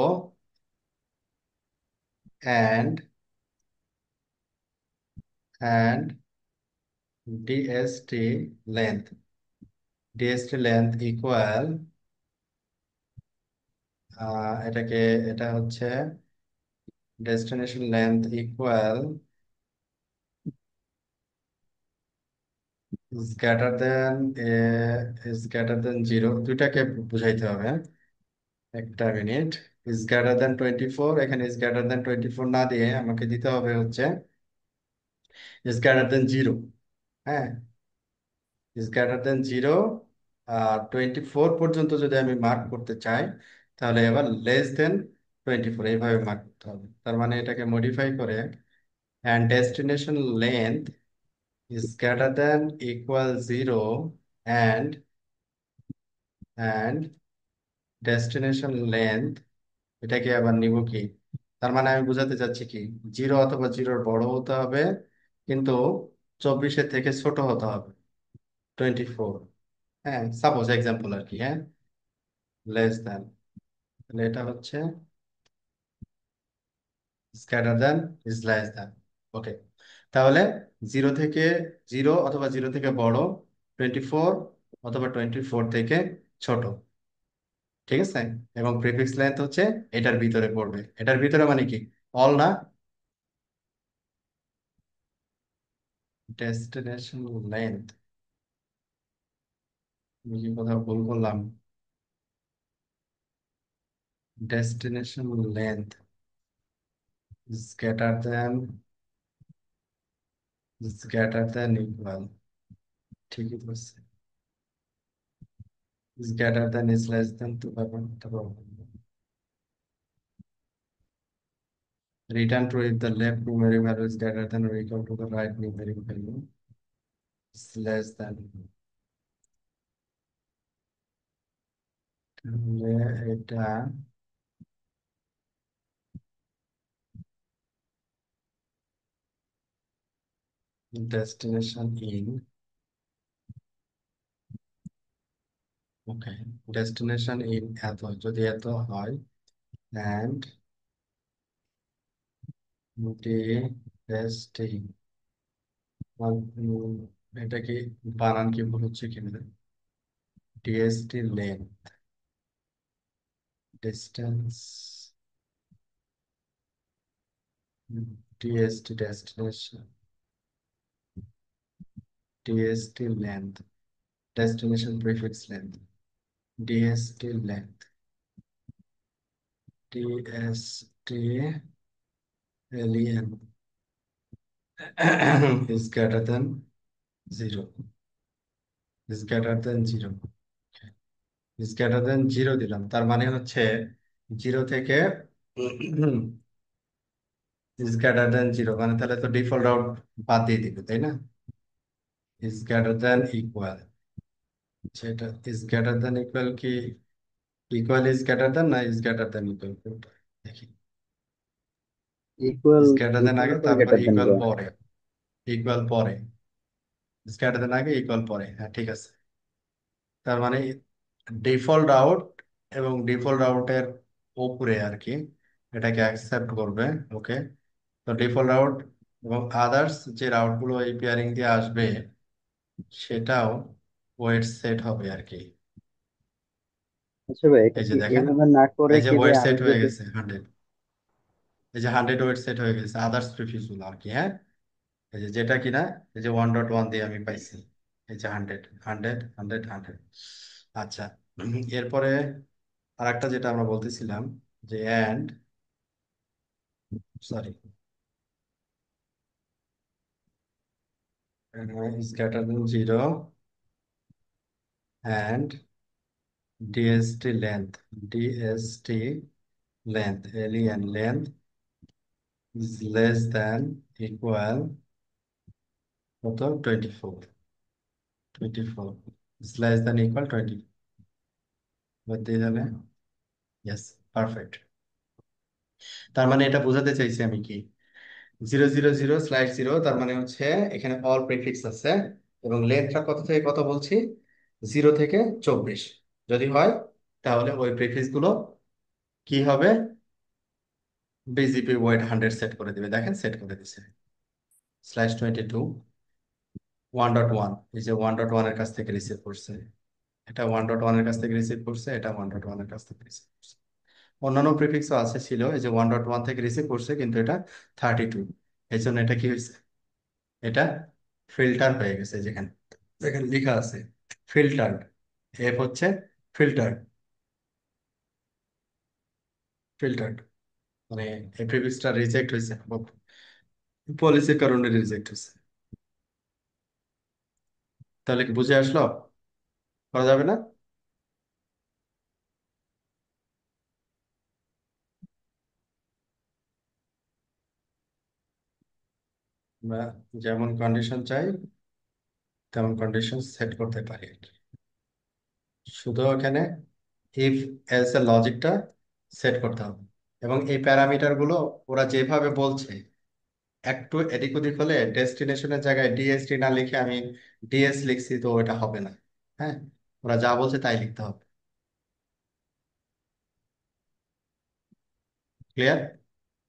and and DST length, DST length equal, এটাকে, এটা হচ্ছে destination length equal is greater than, is greater then zero, দুইটাকে বুঝাইতে হবে, হ্যাঁ? একটা মিনিট। ইজ গ্রেটার দেন 24, এখানে ইজ গ্রেটার দেন 24 না দিয়ে আমাকে দিতে হবে হচ্ছে ইজ গ্রেটার দেন জিরো। হ্যাঁ, ইজ গ্রেটার দেন জিরো, আর 24 পর্যন্ত যদি আমি মার্ক করতে চাই, তাহলে এবার লেস দেন 24 এইভাবে মার্ক করতে হবে। তার মানে এটাকে মডিফাই করে, and destination length is greater than equal zero, and and destination length, এটাকে আবার নিব কি, তার মানে আমি বোঝাতে চাচ্ছি কি, জিরো অথবা জিরোর বড় হতে হবে, কিন্তু 24-এর থেকে ছোট হতে হবে, 24। হ্যাঁ, সাপোজ এক্সাম্পল আর কি, হ্যাঁ, লেস দেন, তাহলে এটা হচ্ছে greater than, is less than. Okay, তাহলে জিরো থেকে, জিরো অথবা জিরো থেকে বড়, 24 অথবা 24 থেকে ছোট, ঠিক আছে। এবং প্রিফিক্স লেন্থ হচ্ছে এটার ভিতরে পড়বে, এটার ভিতরে মানে কি, অল না, ডেস্টিনেশন লেন্থ, আমি কি কোথাও ভুল করলাম, destination length is greater than, is greater than equal, ঠিকই বলছে, is greater than is less দেন তো ব্যাপারটা problem. Return to if the left numeric value is greater than or equal to the right numeric value is less than, তাহলে এটা destination in, okay, destination in এত, যদি এত হয়, and D S T, এটা কি বানান কি ভুল হচ্ছে কিনা, DST lane, distance, DST destination, DST length, destination prefix length, DST length, DST alien is greater than zero, is greater than zero, is greater than zero দিলাম, তার মানে হচ্ছে জিরো থেকে is greater than zero, মানে তাহলে তো default out বাদ দিয়ে দিবে, তাই না, is greater than equal, সেটা is greater than equal কি, equal is greater than না is greater than equal, কোনটা? দেখি, ইকুয়াল, is greater than আগে, ইকুয়াল তারপর গ্রেটার দেন equal ভাইয়া। পরে, equal পরে, is greater than আগে, equal পরে, হ্যাঁ ঠিক আছে। তার মানে ডিফল্ট আউট এবং ডিফল্ট আউটের উপরে আর কি, এটাকে অ্যাকসেপ্ট করবে। ওকে, তো ডিফল্ট আউট এবং আদার্স যে রাউটগুলো এই পেয়ারিং দিয়ে আসবে, সেটাও ওয়েট সেট হবে আর কি। আচ্ছা ভাই, এটা এই যে কি দেখেন, এভাবে না করে এই যে কি ভাই ওয়েট আমি সেট হয়ে যদি, গেছে 100, এই যে 100 ওয়েট সেট হয়ে গেছে আদার্স প্রিফিক্স গুলো আর কি, হ্যাঁ, এই যে যেটা কিনা, এই যে 1.1 দিয়ে আমি পাইছি, এই যে 100, 100, 100, 100। আচ্ছা, এরপরে আরেকটা যেটা আমরা বলতেছিলাম, যে and, sorry, is greater than zero and DST length, DST length, alien length is less than equal কত, 24, 24 is less than equal 20, হতে যাবে। Yes, perfect. তার মানে এটা বোঝাতে চাইছি আমি কি, 0 0 0 / 0, তার মানে হচ্ছে এখানে অল প্রিফিক্স আছে, এবং লেন্থটা কত থেকে কত বলছি, 0 থেকে 24 যদি হয়, তাহলে ওই প্রিফিক্স গুলো কি হবে, বিজিপি ওয়েট 100 সেট করে দিবে। দেখেন সেট করে দিছে। /22 1.1, এই যে 1.1 এর কাছ থেকে রিসিভ করছে, এটা 1.1 এর কাছ থেকে রিসিভ করছে, এটা 1.1 এর কাছ থেকে রিসিভ করছে। অন্যান্য প্রিফিক্সও আছে, ছিল, এই যে 1.1 থেকে রিসিভ করছে, কিন্তু এটা 32, এই জন্য এটা কি হয়েছে, এটা ফিল্টার হয়ে গেছে। যেখানে যেখানে লেখা আছে ফিল্টার্ড, এফ হচ্ছে ফিল্টার্ড, ফিল্টার্ড, মানে এই প্রিফিক্সটা রিজেক্ট হয়েছে, পলিসির কারণে রিজেক্ট হয়েছে। তাহলে কি বুঝে আসলো? করা যাবে না? আমরা যেমন কন্ডিশন চাই তেমন কন্ডিশন সেট করতে পারি আর কি। শুধু এখানে ইফ এলস এর লজিকটা সেট করতে হবে, এবং এই প্যারামিটার গুলো ওরা যেভাবে বলছে, একটু এদিক ওদিক হলে ডেস্টিনেশনের জায়গায় ডিএসটি না লিখে আমি ডিএস লিখছি, তো এটা হবে না। হ্যাঁ, ওরা যা বলছে তাই লিখতে হবে। ক্লিয়ার?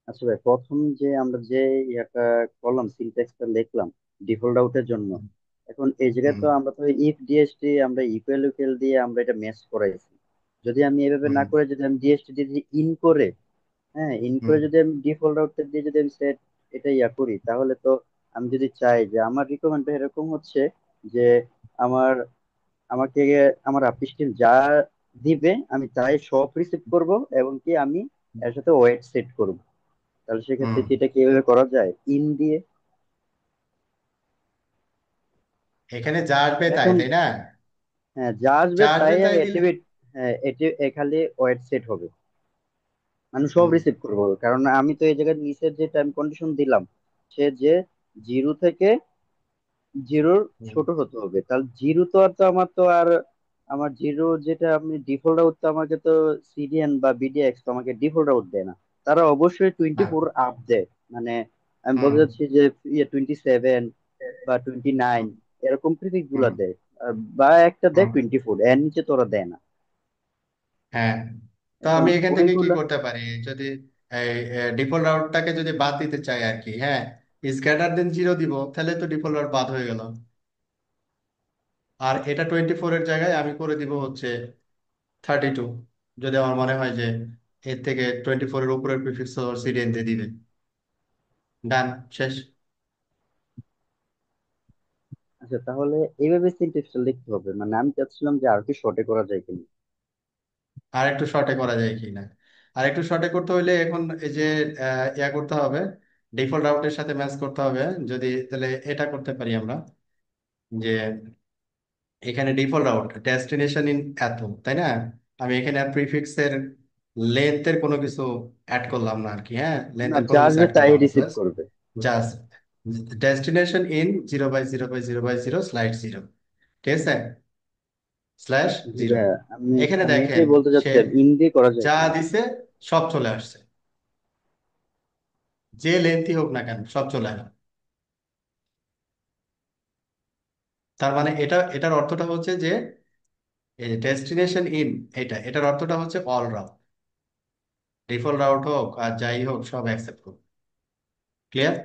আচ্ছা ভাই, প্রথম যে আমরা যে ইয়াটা করলাম, সিনট্যাক্সটা লিখলাম ডিফল্ট আউটের জন্য, এখন এই জায়গায় হুম তো আমরা তো ইফ ডিএসটি আমরা ইকুয়াল ইকুয়াল দিয়ে আমরা এটা ম্যাচ করাইছি। যদি আমি এভাবে হুম না করে যদি আমি ডিএসটি দিয়ে ইন করে, হ্যাঁ ইন করে হুম যদি আমি ডিফল্ট আউটটা দিয়ে যদি আমি সেট এটা ইয়া করি, তাহলে তো আমি যদি চাই যে আমার রিকোয়ারমেন্ট এরকম হচ্ছে যে আমার আমাকে আমার অ্যাপ্লিকেশন যা দিবে আমি তাই সব রিসিভ করব, এবং কি আমি এর সাথে ওয়েট সেট করব। তাহলে সেক্ষেত্রে হুম। কি এটা কিভাবে করা যায় ইন দিয়ে? এখানে যা আসবে তাই, এখন তাই না? হ্যাঁ, যা আসবে যা তাই আসবে আমি তাই দিলে। এটি, হ্যাঁ এটি খালি ওয়েট সেট হবে, আমি সব হুম রিসিভ করবো। কারণ আমি তো এই জায়গায় নিচের যে টাইম কন্ডিশন দিলাম, সে যে জিরো থেকে জিরোর হুম ছোট হতে হবে, তাহলে জিরো তো আর তো আমার তো আর আমার জিরো যেটা আপনি ডিফল্ট আউট তো আমাকে তো সিডিএন বা বিডিএক্স তো আমাকে ডিফল্ট আউট দেয় না, তারা অবশ্যই টোয়েন্টি হ্যাঁ ফোর আপ দেয়। মানে আমি হুম বলতে চাচ্ছি যে 27 বা 29 হুম এরকম প্রিফিক্স গুলা হুম দেয়। বা একটা দেয় হুম। 24, এর নিচে তোরা দেয় না। হ্যাঁ, তো এখন আমি এখান থেকে কি ওইগুলা করতে পারি, যদি এই ডিফল্ট রাউটটাকে যদি বাদ দিতে চাই আর কি, হ্যাঁ, ইজ গ্রেটার দেন 0 দিব, তাহলে তো ডিফল্ট রাউট বাদ হয়ে গেল। আর এটা 24 এর জায়গায় আমি করে দিব হচ্ছে 32, যদি আমার মনে হয় যে এর থেকে 24 এর উপরের প্রিফিক্স সিরিয়াল দিয়ে দিবে। ডান, শেষ। আচ্ছা, তাহলে এইভাবে সিনট্যাক্সটা লিখতে হবে, মানে আমি চাচ্ছিলাম যে আর কি শর্টে করা যায় কিনা। আর একটু শর্টে করা যায় কি না? আর একটু শর্টে করতে হইলে এখন এই যে ইয়া করতে হবে, ডিফল্ট রাউটের সাথে ম্যাচ করতে হবে। যদি তাহলে এটা করতে পারি আমরা, যে এখানে ডিফল্ট রাউট ডেস্টিনেশন ইন এত, তাই না? আমি এখানে আর প্রিফিক্সের লেন্থের কোনো কিছু অ্যাড করলাম না আর কি, হ্যাঁ, না, লেন্থের কোনো যা কিছু আসবে অ্যাড তাই করলাম না, রিসিভ প্লাস করবে। জাস্ট ডেস্টিনেশন ইন 0/0/0/0/0, ঠিক আছে, জি /0। ভাইয়া, আমি এখানে আমি দেখেন এটাই বলতে সে চাচ্ছিলাম ইন দিয়ে করা যায় যা কিনা। দিছে সব চলে আসছে, যে লেন্থই হোক না কেন সব চলে আসে। তার মানে এটার অর্থটা হচ্ছে যে এই ডেস্টিনেশন ইন, এটার অর্থটা হচ্ছে অল রাউট, ডিফল্ট রাউট হোক আর যাই হোক সব অ্যাকসেপ্ট করবে। ক্লিয়ার?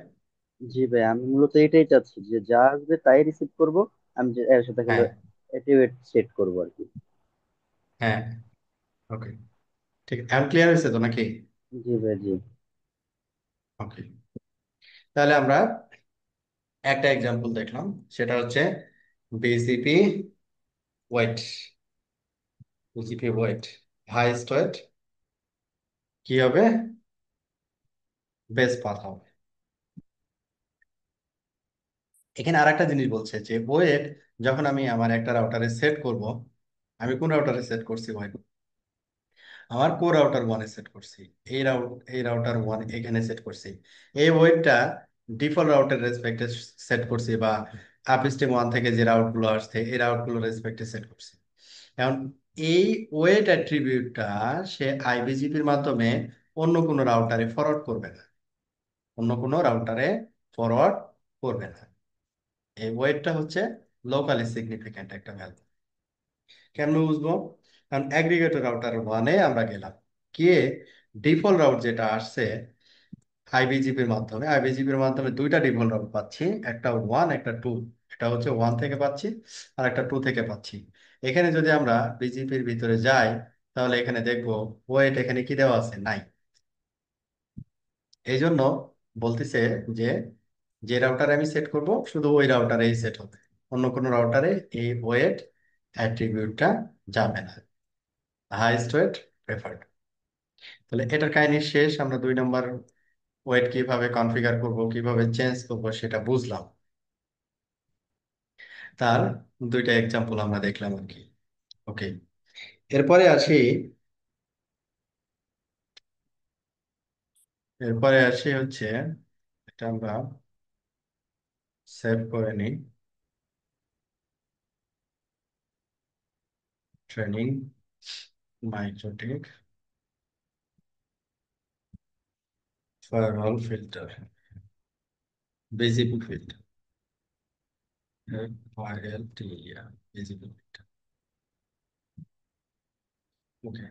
জি ভাই, আমি মূলত এটাই চাচ্ছি যে যা আসবে তাই রিসিভ করব, আমি যে এর সাথে হ্যাঁ খালি অ্যাক্টিভেট সেট করব আর কি। হ্যাঁ, ওকে, ঠিক, এখন ক্লিয়ার হয়েছে তো নাকি? জি ভাই, জি। ওকে, তাহলে আমরা একটা এক্সাম্পল দেখলাম, সেটা হচ্ছে BGP weight, BGP weight, highest weight কি হবে, বেস পাথ হবে। এখানে আরেকটা জিনিস বলছে যে ওয়েট, যখন আমি আমার একটা রাউটারে সেট করব, আমি কোন রাউটারে সেট করছি ওয়েট, আমার কোর রাউটার ওয়ানে সেট করছি, এই রাউটার ওয়ান এখানে সেট করছি, এই ওয়েটটা ডিফল্ট রাউটের রেসপেক্টে সেট করছি, বা আপস্ট্রিম ওয়ান থেকে যে রাউট গুলো আসছে এই রাউট গুলো রেসপেক্টে সেট করছি। এখন এই ওয়েট অ্যাট্রিবিউটটা সে আইবিজিপির মাধ্যমে অন্য কোনো রাউটারে ফরওয়ার্ড করবে না, অন্য কোনো রাউটারে ফরওয়ার্ড করবে না। এই ওয়েটটা হচ্ছে লোকালি সিগনিফিক্যান্ট একটা ভ্যালু। কেমনে বুঝবো? কারণ অ্যাগ্রিগেটর রাউটার ওয়ানে আমরা গেলাম, গিয়ে ডিফল্ট রাউট যেটা আসছে আইবিজিপির মাধ্যমে দুইটা ডিফল্ট রাউট পাচ্ছি, একটা ওয়ান একটা টু। এটা হচ্ছে ওয়ান থেকে পাচ্ছি, আর একটা টু থেকে পাচ্ছি। এখানে যদি আমরা বিজিপির ভিতরে যাই, তাহলে এখানে দেখবো ওয়েট এখানে কি দেওয়া আছে, নাই। এই জন্য বলতেছে যে যে রাউটারে আমি সেট করব শুধু ওই রাউটারেই সেট হবে, অন্য কোনো রাউটারে এই ওয়েট অ্যাট্রিবিউটটা যাবে না। Highest weight preferred. তাহলে এটার কাহিনী শেষ। আমরা 2 নম্বর ওয়েট কিভাবে কনফিগার করব, কিভাবে চেঞ্জ করব সেটা বুঝলাম। তার দুইটা এক্সাম্পল আমরা দেখলাম আর কি। ওকে, এরপরে আসি এরপরে আসি হচ্ছে, এটা আমরা সেভ করে নিই। Training MikroTik firewall filter, BGP filter, firewall BGP filter. Okay,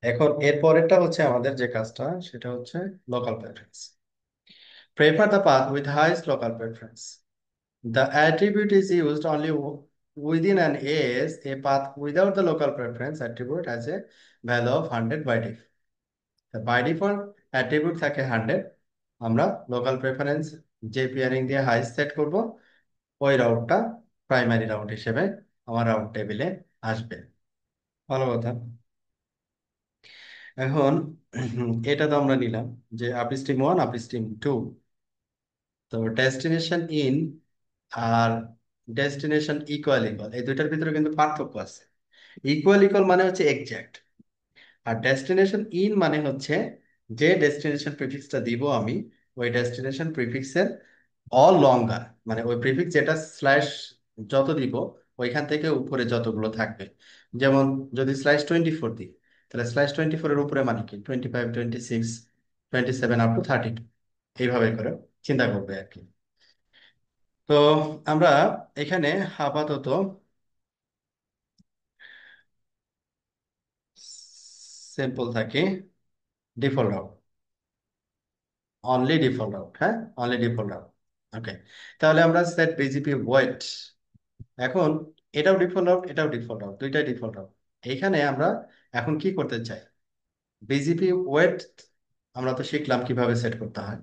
এখন এর পরেরটা হচ্ছে আমাদের যে কাজটা, সেটা হচ্ছে local preference. Prefer the path with highest local preference. The attribute is used only within an AS. A path without the local preference attribute has a value of 100 by default. By default attribute থাকে 100। আমরা local preference যে pairing দিয়ে high set করব, ওই রাউটটা primary route হিসেবে আমার route টেবিলে আসবে। ভালো কথা। এখন এটা তো আমরা নিলাম যে আপস্ট্রিম ওয়ান আপস্ট্রিম টু। তো ডেস্টিনেশন ইন আর ডেস্টিনেশন ইকুয়াল ইকুয়াল, এই দুইটার ভিতরে কিন্তু পার্থক্য আছে। ইকুয়াল ইকুয়াল মানে হচ্ছে এক্সাক্ট, আর ডেস্টিনেশন ইন মানে হচ্ছে যে ডেস্টিনেশন প্রিফিক্সটা দিব আমি, ওই ডেস্টিনেশন প্রিফিক্সের অল লঙ্গার, মানে ওই প্রিফিক্স যেটা স্ল্যাশ যত দিব ওইখান থেকে উপরে যতগুলো থাকবে। যেমন যদি /24 দিই, তাহলে /24 এর উপরে মানে কি 25, 26, 27 আপ টু 32, এইভাবে করে চিন্তা করবে আর কি। তো আমরা এখানে আপাতত সিম্পল থাকি, default route, only default route, হ্যাঁ, অনলি ডিফল্ট রাউট। ওকে, তাহলে আমরা সেট বিজিপি ওয়েট। এখন এটাও ডিফল্ট রাউট, এটাও ডিফল্ট রাউট, দুইটাই ডিফল্ট রাউট। এইখানে আমরা এখন কি করতে চাই, বিজিপি ওয়েট আমরা তো শিখলাম কিভাবে সেট করতে হয়।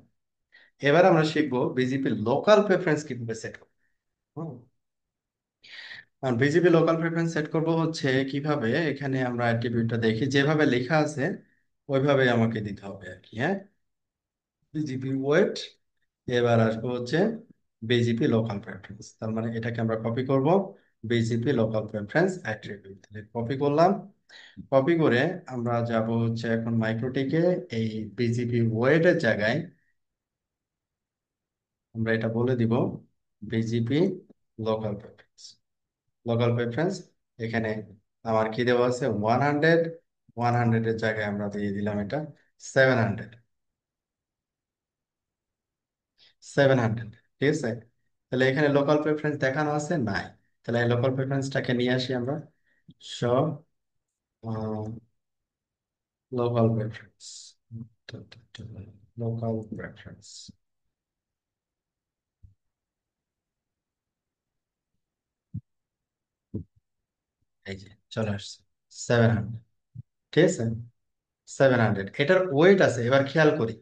এবার আমরা শিখবো বিজিপি লোকাল প্রেফারেন্স কিভাবে সেট করবো। বিজিপি লোকাল প্রেফারেন্স সেট করব হচ্ছে কিভাবে, এখানে আমরা অ্যাট্রিবিউটটা দেখি যেভাবে লেখা আছে ওইভাবে আমাকে দিতে হবে আর কি, হ্যাঁ। বিজিপি ওয়েট, এবার আসবো হচ্ছে বিজিপি লোকাল প্রেফারেন্স, তার মানে এটাকে আমরা কপি করব, BGP local preference attribute copy করলাম। কপি করে আমরা যাব হচ্ছে এখন মাইক্রোটিকে, এই বিজিপি ওয়েটের জায়গায় আমরা এটা বলে দিব BGP local preference. Local preference এখানে আমার কি দেওয়া আছে 100, 100 এর জায়গায় আমরা দিয়ে দিলাম এটা 700, 700, ঠিক আছে। তাহলে এখানে লোকাল প্রেফারেন্স দেখানো আছে নাই, তাহলে এই লোকাল প্রেফারেন্সটাকে নিয়ে আসি আমরা। সব লোকাল প্রেফারেন্স, লোকাল প্রেফারেন্স, এই যে চলে আসছে 700, ঠিক আছে। 700 এটার ওয়েট আছে, এবার খেয়াল করি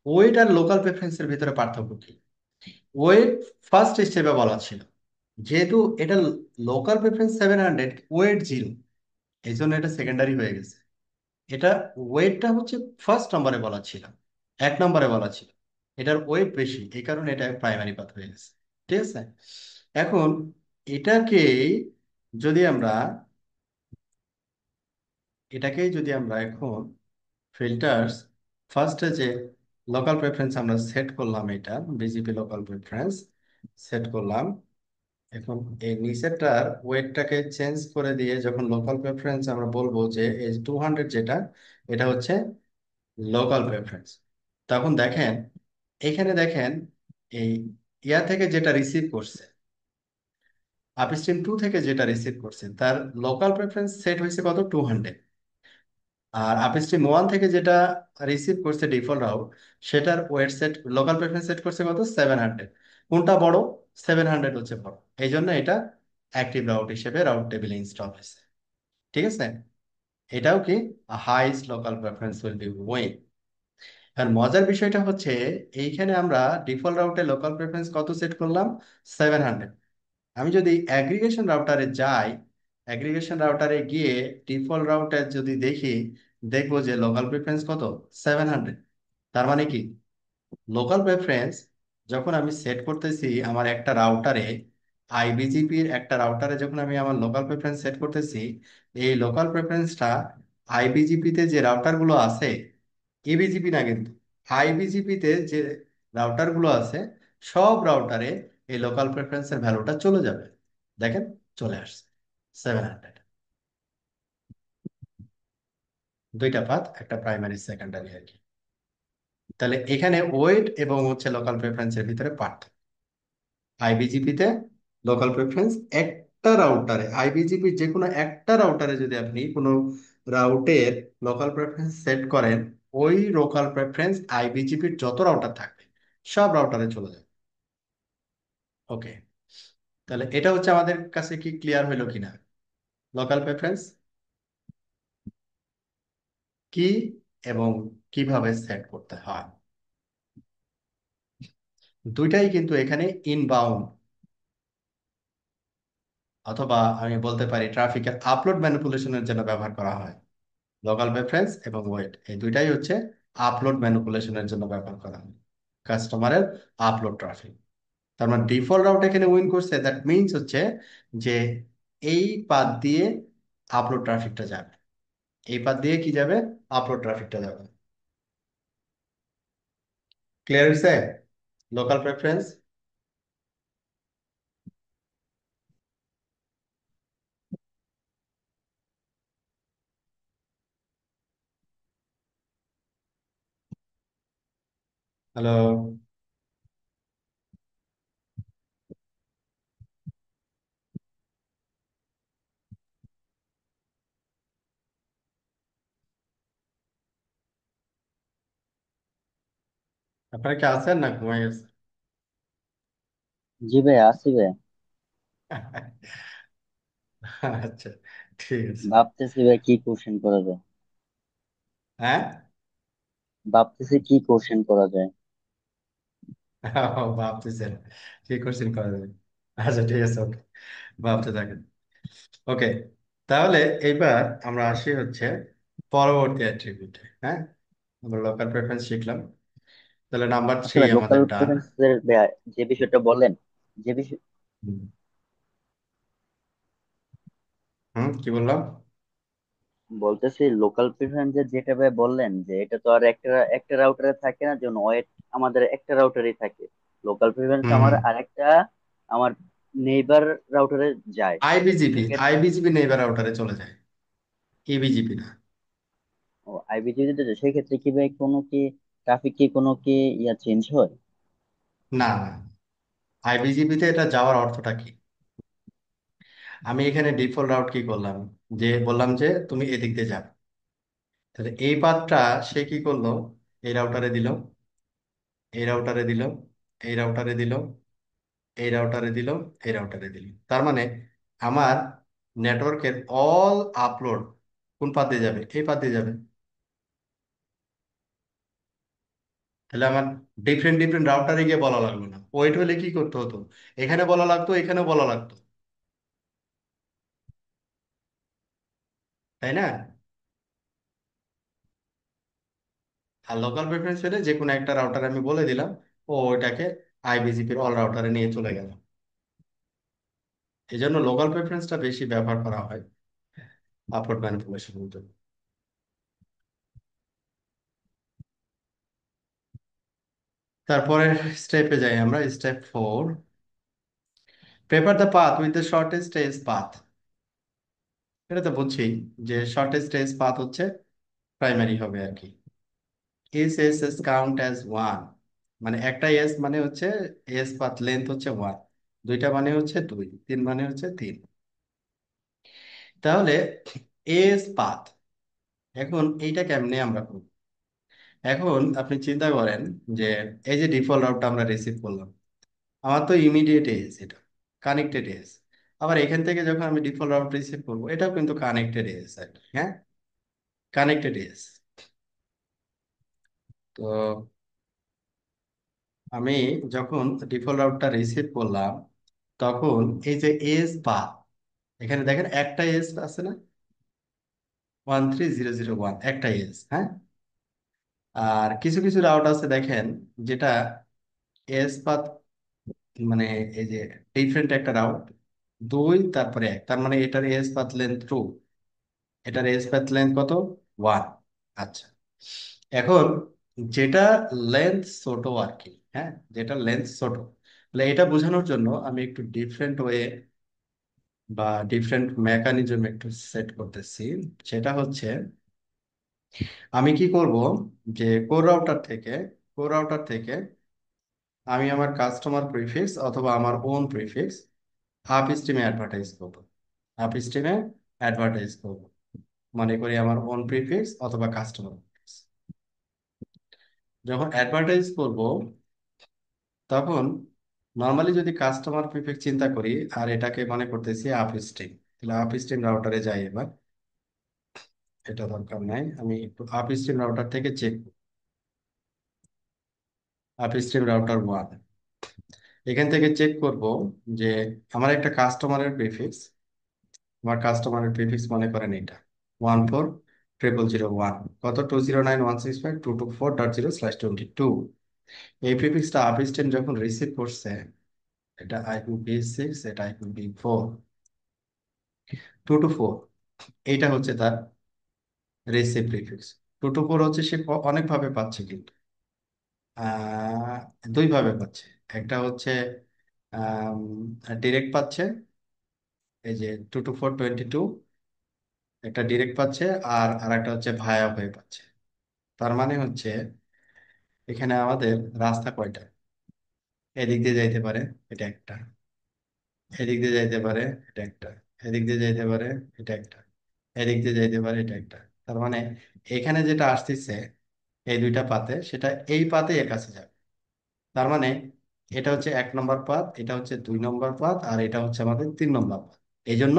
ওয়েট আর লোকাল প্রেফারেন্সের ভিতরে পার্থক্য কি। ওয়েট ফার্স্ট স্টেপে বলা ছিল, যেহেতু এটা লোকাল প্রেফারেন্স 700, ওয়েট 0, এই জন্য এটা সেকেন্ডারি হয়ে গেছে। এটা ওয়েটটা হচ্ছে ফার্স্ট নম্বরে বলা ছিল, 1 নম্বরে বলা ছিল। এটার ওয়েট বেশি, এই কারণে এটা প্রাইমারি পাথ হয়ে গেছে, ঠিক আছে। এখন এটাকে যদি আমরা এখন ফিল্টার্স, ফার্স্টে যে লোকাল প্রেফারেন্স আমরা সেট করলাম, এটা বিজিপি লোকাল প্রেফারেন্স সেট করলাম, এখন এই নিচেরটার ওয়েটটাকে চেঞ্জ করে দিয়ে যখন লোকাল প্রেফারেন্স আমরা বলবো যে এই 200 যেটা, এটা হচ্ছে লোকাল প্রেফারেন্স, তখন দেখেন এখানে দেখেন এই ইয়া থেকে যেটা রিসিভ করছে, আপস্ট্রিম টু থেকে যেটা রিসিভ করছে তার লোকাল প্রেফারেন্স সেট হয়েছে কত, 200। আর আপস্ট্রিম ওয়ান থেকে যেটা রিসিভ করছে ডিফল্ট রাউট, সেটার weight set local preference set করছে কত, 700। কোনটা বড়, 700 হচ্ছে বড়, এই জন্য এটা অ্যাক্টিভ রাউট হিসেবে রাউট টেবিলে ইনস্টল হয়েছে। ঠিক আছে, এটাও কি highest local preference will be win. আর মজার বিষয়টা হচ্ছে এইখানে আমরা ডিফল্ট রাউটে লোকাল প্রেফারেন্স কত সেট করলাম, 700। আমি যদি অ্যাগ্রিগেশন রাউটারে যাই, অ্যাগ্রিগেশন রাউটারে গিয়ে ডিফল্ট রাউটে যদি দেখি, দেখবো যে লোকাল প্রেফারেন্স কত, 700। তার মানে কি, লোকাল প্রেফারেন্স যখন আমি সেট করতেছি আমার একটা রাউটারে, আইবিজিপির একটা রাউটারে যখন আমি আমার লোকাল প্রেফারেন্স সেট করতেছি, এই লোকাল প্রেফারেন্সটা আইবিজিপিতে যে রাউটারগুলো আছে, এবিজিপি না কিন্তু, আইবিজিপিতে যে রাউটারগুলো আছে, সব রাউটারে এই লোকাল প্রেফারেন্সের ভ্যালুটা চলে যাবে। দেখেন, চলে আসছে 700। দুইটা পাথ, একটা প্রাইমারি সেকেন্ডারি আর কি। তাহলে এখানে ওয়েট এবং হচ্ছে লোকাল প্রেফারেন্সের ভিতরে পার্থক্য। আইবিজিপিতে লোকাল প্রেফারেন্স একটা রাউটারে, আইবিজিপির যে কোনো একটা রাউটারে যদি আপনি কোনো রাউটের লোকাল প্রেফারেন্স সেট করেন, ওই লোকাল প্রেফারেন্স আইবিজিপির যত রাউটার থাকবে সব রাউটারে চলে যাবে। ওকে, তাহলে এটা হচ্ছে আমাদের কাছে কি ক্লিয়ার হইলো কিনা, লোকাল প্রেফারেন্স কি এবং কিভাবে সেট করতে হয়। দুইটাই কিন্তু এখানে ইনবাউন্ড, অথবা আমি বলতে পারি ট্রাফিকের আপলোড ম্যানিপুলেশনের জন্য ব্যবহার করা হয়। লোকাল প্রেফারেন্স এবং ওয়েট এই দুইটাই হচ্ছে আপলোড ম্যানিপুলেশনের জন্য ব্যবহার করা হয়, কাস্টমারের আপলোড ট্রাফিক। তার মানে ডিফল্ট রাউট এখানে উইন করছে, দ্যাট মিনস হচ্ছে যে এই পাথ দিয়ে আপলোড ট্রাফিকটা যাবে, এই পাথ দিয়ে কি যাবে, আপলোড ট্রাফিকটা যাবে। ক্লিয়ার হয়েছে লোকাল প্রেফারেন্স। হ্যালো, আপনারা কি আছেন না ঘুমাই গেছে? জি ভাই, আসি ভাই। আচ্ছা, ঠিক আছে। ভাবতেছি ভাই কি কোশ্চেন করা যায়। হ্যাঁ, ভাবতেছি কি কোশ্চেন করা যায়। ভাবতেছেন কি কোশ্চেন করা যাবে। আচ্ছা ঠিক আছে, ওকে, ভাবতে থাকেন। ওকে, তাহলে এইবার আমরা আসি হচ্ছে পরবর্তী অ্যাট্রিবিউটে। হ্যাঁ, আমরা লোকাল প্রেফারেন্স শিখলাম, তাহলে নাম্বার আচ্ছা থ্রি ভাই, লোকাল আমাদের ডান। প্রেফারেন্সের যে বিষয়টা বললেন, যে বিষয় হুম, কি বললাম? বলতেছি, লোকাল প্রেফারেন্সের যেটা ভাই বললেন যে এটা তো আর একটা একটা রাউটারে থাকে না, যে ওয়েট আমাদের একটা রাউটারেই থাকে। লোকাল প্রেফারেন্স হুম আমার হুম আরেকটা আমার নেইবার রাউটারে যায়। আইবিজিপি, সেক্ষেত্রে আইবিজিপি নেইবার রাউটারে চলে যায়, এবিজিপি না। ও আইবিজি দিতে যায়, সেক্ষেত্রে কি ভাই কোনো কি ট্রাফিক কি কোনো কি চেঞ্জ হয়? না না, আইবিজিপিতে এটা যাওয়ার অর্থটা কি, আমি এখানে ডিফল্ট রাউট কি করলাম, যে বললাম যে তুমি এদিক দিয়ে যাবে, তাহলে এই পাথটা সে কি করলো, এই রাউটারে দিল, এই রাউটারে দিল, এই রাউটারে দিল, এই রাউটারে দিল, এই রাউটারে দিল। তার মানে আমার নেটওয়ার্কের অল আপলোড কোন পাথ দিয়ে যাবে, এই পাথ দিয়ে যাবে। তাহলে আমার ডিফারেন্ট ডিফারেন্ট রাউটারে গিয়ে বলা লাগলো না, ওয়েট হলে কি করতে হতো, এখানে বলা লাগতো, এখানেও বলা লাগতো, তাই না? আর লোকাল প্রেফারেন্স হলে যে কোনো একটা রাউটার আমি বলে দিলাম, ও ওইটাকে আইবিজিপির অল রাউটারে নিয়ে চলে গেল। এই জন্য লোকাল প্রেফারেন্সটা বেশি ব্যবহার করা হয় আপলোড ম্যানিপুলেশনের জন্য। তারপরে স্টেপে যাই আমরা, step 4, prefer the path with the shortest edge path, এটা তো বুঝছি যে শর্টেস্ট এজ পাথ হচ্ছে প্রাইমারি হবে আর কি। Is S S count as one, মানে একটা এস মানে হচ্ছে এস পাথ লেন্থ হচ্ছে ওয়ান, দুইটা মানে হচ্ছে দুই, তিন মানে হচ্ছে তিন। তাহলে এস পাথ, এখন এইটা কেমনে আমরা করব? এখন আপনি চিন্তা করেন যে এই যে ডিফল্ট রাউটটা আমরা রিসিভ করলাম, আমার তো ইমিডিয়েট এজ, এটা কানেক্টেড এজ। আবার এখান থেকে যখন আমি ডিফল্ট রাউট রিসিভ করবো, এটাও কিন্তু কানেক্টেড এজ আর কি, হ্যাঁ, কানেক্টেড এজ। তো আমি যখন ডিফল্ট রাউটটা রিসিভ করলাম, তখন এই যে এজ পাথ, এখানে দেখেন একটা এজ আছে না, 13001 একটা এজ, হ্যাঁ। আর কিছু কিছু রাউট আছে দেখেন, যেটা এজ পাথ, মানে এই যে ডিফারেন্ট একটা রাউট, দুই তারপরে এক, তার মানে এটার এজ পাথ লেন্থ টু, এটার এজ পাথ লেন্থ কত, ওয়ান। আচ্ছা, এখন যেটা লেন্থ ছোট আর কি, হ্যাঁ, যেটা লেন্থ ছোট, তাহলে এটা বোঝানোর জন্য আমি একটু ডিফারেন্ট ওয়ে বা ডিফারেন্ট মেকানিজম একটু সেট করতেছি। সেটা হচ্ছে, আমি কি করব, যে কোর রাউটার থেকে আমি আমার কাস্টমার প্রিফিক্স অথবা আমার ওন প্রিফিক্স আপ স্ট্রিমে অ্যাডভার্টাইজ করব, আপ স্ট্রিমে অ্যাডভার্টাইজ করব, মনে করি আমার ওন প্রিফিক্স অথবা কাস্টমার প্রিফিক্স। যখন অ্যাডভার্টাইজ করব, তখন নর্মালি যদি কাস্টমার প্রিফিক্স চিন্তা করি আর এটাকে মনে করতেছি আপ স্ট্রিম, তাহলে আপ স্ট্রিম রাউটারে যাই এবার। এটা দরকার নাই, আমি একটু আপ স্ট্রিম রাউটার থেকে check, upstream router one, এখান থেকে চেক করব যে আমার একটা কাস্টমারের প্রিফিক্স, আমার কাস্টমারের প্রিফিক্স মনে করেন এটা 140001, কত, 209.165.224.0/22। এই প্রিফিক্সটা আপ স্ট্রিম যখন রিসিভ করছে, এটা IPv6, এটা IPv4, 2 to 4, এইটা হচ্ছে তার রিসিভ প্রিফিক্স। 2 to 4 হচ্ছে সে অনেক ভাবে পাচ্ছে, কিন্তু আহ দুই ভাবে পাচ্ছে। একটা হচ্ছে ডিরেক্ট পাচ্ছে, এই যে 2 to 4 22, একটা ডিরেক্ট পাচ্ছে, আর আরেকটা হচ্ছে ভায়া হয়ে পাচ্ছে। তার মানে হচ্ছে এখানে আমাদের রাস্তা কয়টা, এদিক দিয়ে যাইতে পারে, এটা একটা, এদিক দিয়ে যাইতে পারে, এটা একটা, এদিক দিয়ে যাইতে পারে, এটা একটা, এদিক দিয়ে যাইতে পারে, এটা একটা। তার মানে এখানে যেটা আসতেছে এই দুইটা পাতে, সেটা এই পাতে এর কাছে যাবে। তার মানে এটা হচ্ছে 1 নম্বর পাত, এটা হচ্ছে 2 নম্বর পাত, আর এটা হচ্ছে আমাদের 3 নম্বর পাত। এই জন্য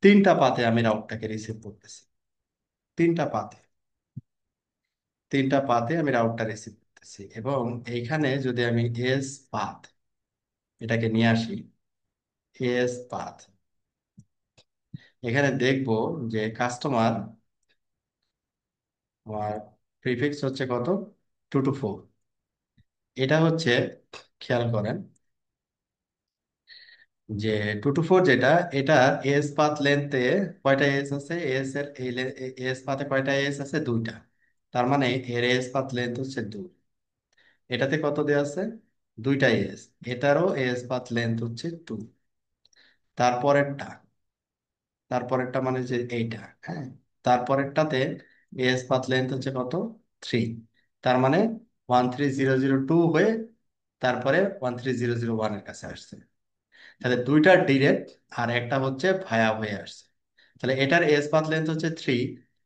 তিনটা পাতে আমি রাউটটাকে রিসিভ করতেছি, তিনটা পাতে, তিনটা পাতে আমি রাউটটা রিসিভ করতেছি। এবং এইখানে যদি আমি এস পাথ এটাকে নিয়ে আসি, এস পাথ, এখানে দেখব যে কাস্টমার, আমার প্রিফিক্স হচ্ছে কত, 2 to 4, এটা হচ্ছে, খেয়াল করেন যে 2 to 4 যেটা, এটা এস পাথ লেন্থে কয়টা এস আছে, এস এর এই এস পাথে কয়টা এস আছে, দুইটা। তার মানে এর এস পাথ লেন্থ হচ্ছে দুই। এটাতে কত দেওয়া আছে, দুইটা এস, এটারও এস পাথ লেন্থ হচ্ছে টু। তারপরেরটা, তারপরেরটা মানে যে এইটা, হ্যাঁ, তারপরেরটাতে এস পাথ লেন্থ হচ্ছে কত, থ্রি। তার মানে 13002 হয়ে তারপরে 13001 এর কাছে আসছে। তাহলে দুইটা ডিরেক্ট আর একটা হচ্ছে ভায়া হয়ে আসছে। তাহলে এটার এস পাথ লেন্থ হচ্ছে থ্রি,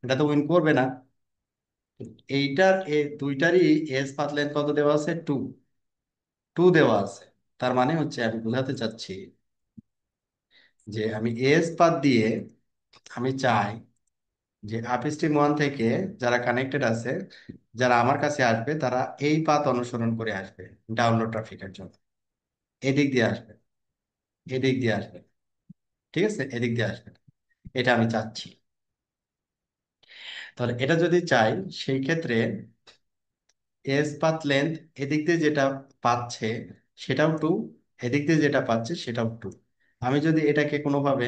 এটা তো উইন করবে না। এইটার দুইটারই এস পাথ লেন্থ কত দেওয়া আছে, টু, টু দেওয়া আছে। তার মানে হচ্ছে আমি বোঝাতে চাচ্ছি যে আমি এস পাথ দিয়ে আমি চাই যে আপস্ট্রিম ওয়ান থেকে যারা কানেক্টেড আছে, যারা আমার কাছে আসবে, তারা এই পাথ অনুসরণ করে আসবে ডাউনলোড ট্রাফিকের জন্য, এদিক দিয়ে আসবে, এদিক দিয়ে আসবে, ঠিক আছে, এদিক দিয়ে আসবে, এটা আমি চাচ্ছি। তাহলে এটা যদি চাই, সেই ক্ষেত্রে এস পাথ লেন্থ এদিক দিয়ে যেটা পাচ্ছে সেটাও টু, এদিক দিয়ে যেটা পাচ্ছে সেটাও টু। আমি যদি এটাকে কোনোভাবে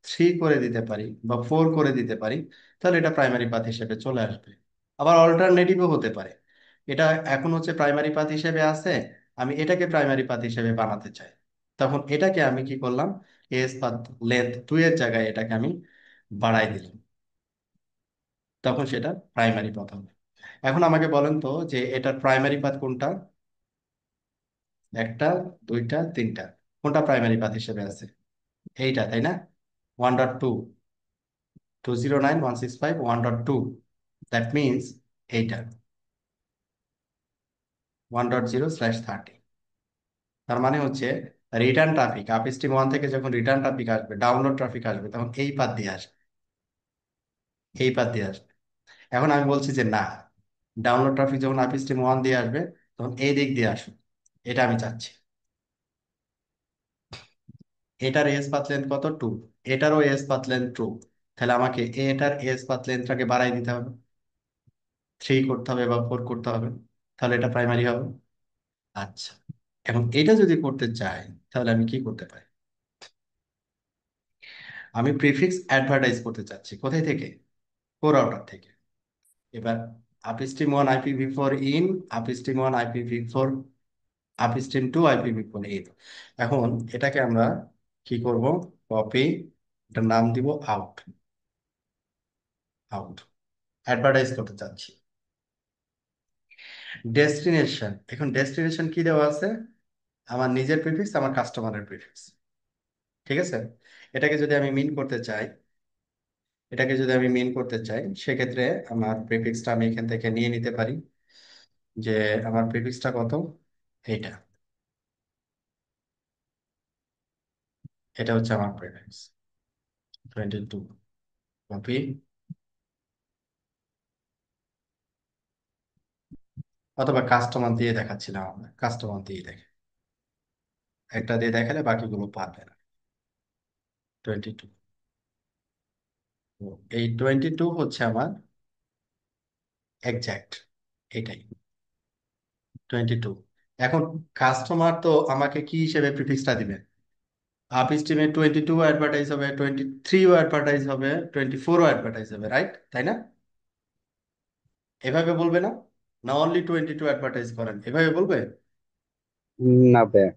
থ্রি করে দিতে পারি বা ফোর করে দিতে পারি, তাহলে এটা প্রাইমারি পাথ হিসেবে চলে আসবে। আবার অল্টারনেটিভও হতে পারে, এটা এখন হচ্ছে প্রাইমারি পাথ হিসেবে আছে, আমি এটাকে প্রাইমারি পাথ হিসেবে বানাতে চাই, তখন এটাকে আমি কি করলাম, এস পাথ লেন্থ 2 এর জায়গায় এটাকে আমি বাড়াই দিলাম, তখন সেটা প্রাইমারি পাথ হবে। এখন আমাকে বলেন তো যে এটার প্রাইমারি পাথ কোনটা, একটা, দুইটা, তিনটা, কোনটা প্রাইমারি পাথ হিসেবে আছে? এইটা, তাই না? 1.2, 209.165.1.2, দ্যাট মিনস এইটা 1.0/30। তার মানে হচ্ছে return traffic up stream one থেকে যখন রিটার্ন ট্রাফিক আসবে, ডাউনলোড ট্রাফিক আসবে, তখন এই পাথ দিয়ে আসবে, এই পাথ দিয়ে আসবে। এখন আমি বলছি যে না, ডাউনলোড ট্রাফিক যখন আপ স্ট্রিম ওয়ান দিয়ে আসবে, তখন এই দিক দিয়ে আসুন, এটা আমি চাচ্ছি। এটার এস পাথ লেন্থ কত, 2, এটারও এস পাথ লেন্থ 2, তাহলে আমাকে এটার এস পাথ লেন্থটাকে বাড়াই দিতে হবে, 3 করতে হবে বা 4 করতে হবে, তাহলে এটা প্রাইমারি হবে। আচ্ছা, এখন এটা যদি করতে চাই, তাহলে আমি কি করতে পারি? আমি প্রিফিক্স অ্যাডভার্টাইজ করতে চাচ্ছি, কোথায় থেকে? কোর রাউটার থেকে। এবার upstream one IPv4 in, upstream one IPv4, upstream two IPv4 in. এখন এটাকে আমরা কি করব, কপি, এটার নাম দিব আউট, আউট, অ্যাডভার্টাইজ করতে চাচ্ছি। ডেস্টিনেশন, এখন ডেস্টিনেশন কি দেওয়া আছে? আমার নিজের প্রিফিক্স, আমার কাস্টমারের প্রিফিক্স, ঠিক আছে? এটাকে যদি আমি মিন করতে চাই, এটাকে যদি আমি মিন করতে চাই, সেক্ষেত্রে আমার প্রিফিক্সটা আমি এখান থেকে নিয়ে নিতে পারি, যে আমার প্রিফিক্সটা কত, এইটা, এটা হচ্ছে আমার প্রিফিক্স 22, কপি, অথবা কাস্টমার দিয়ে দেখাচ্ছিলাম, আমরা কাস্টমার দিয়ে দেখে, একটা দিয়ে দেখালে বাকিগুলো পারবে না। 22, এই 22 হচ্ছে আমার এক্সাক্ট, এটাই 22। এখন কাস্টমার তো আমাকে কি হিসেবে প্রিফিক্সটা দিবে? আপ স্ট্রিমে 22 অ্যাডভার্টাইজ হবে, 23 অ্যাডভার্টাইজ হবে, 24 অ্যাডভার্টাইজ হবে, রাইট, তাই না? এভাবে বলবে না, না অনলি 22 অ্যাডভার্টাইজ করেন, এভাবে বলবে? না ভাইয়া,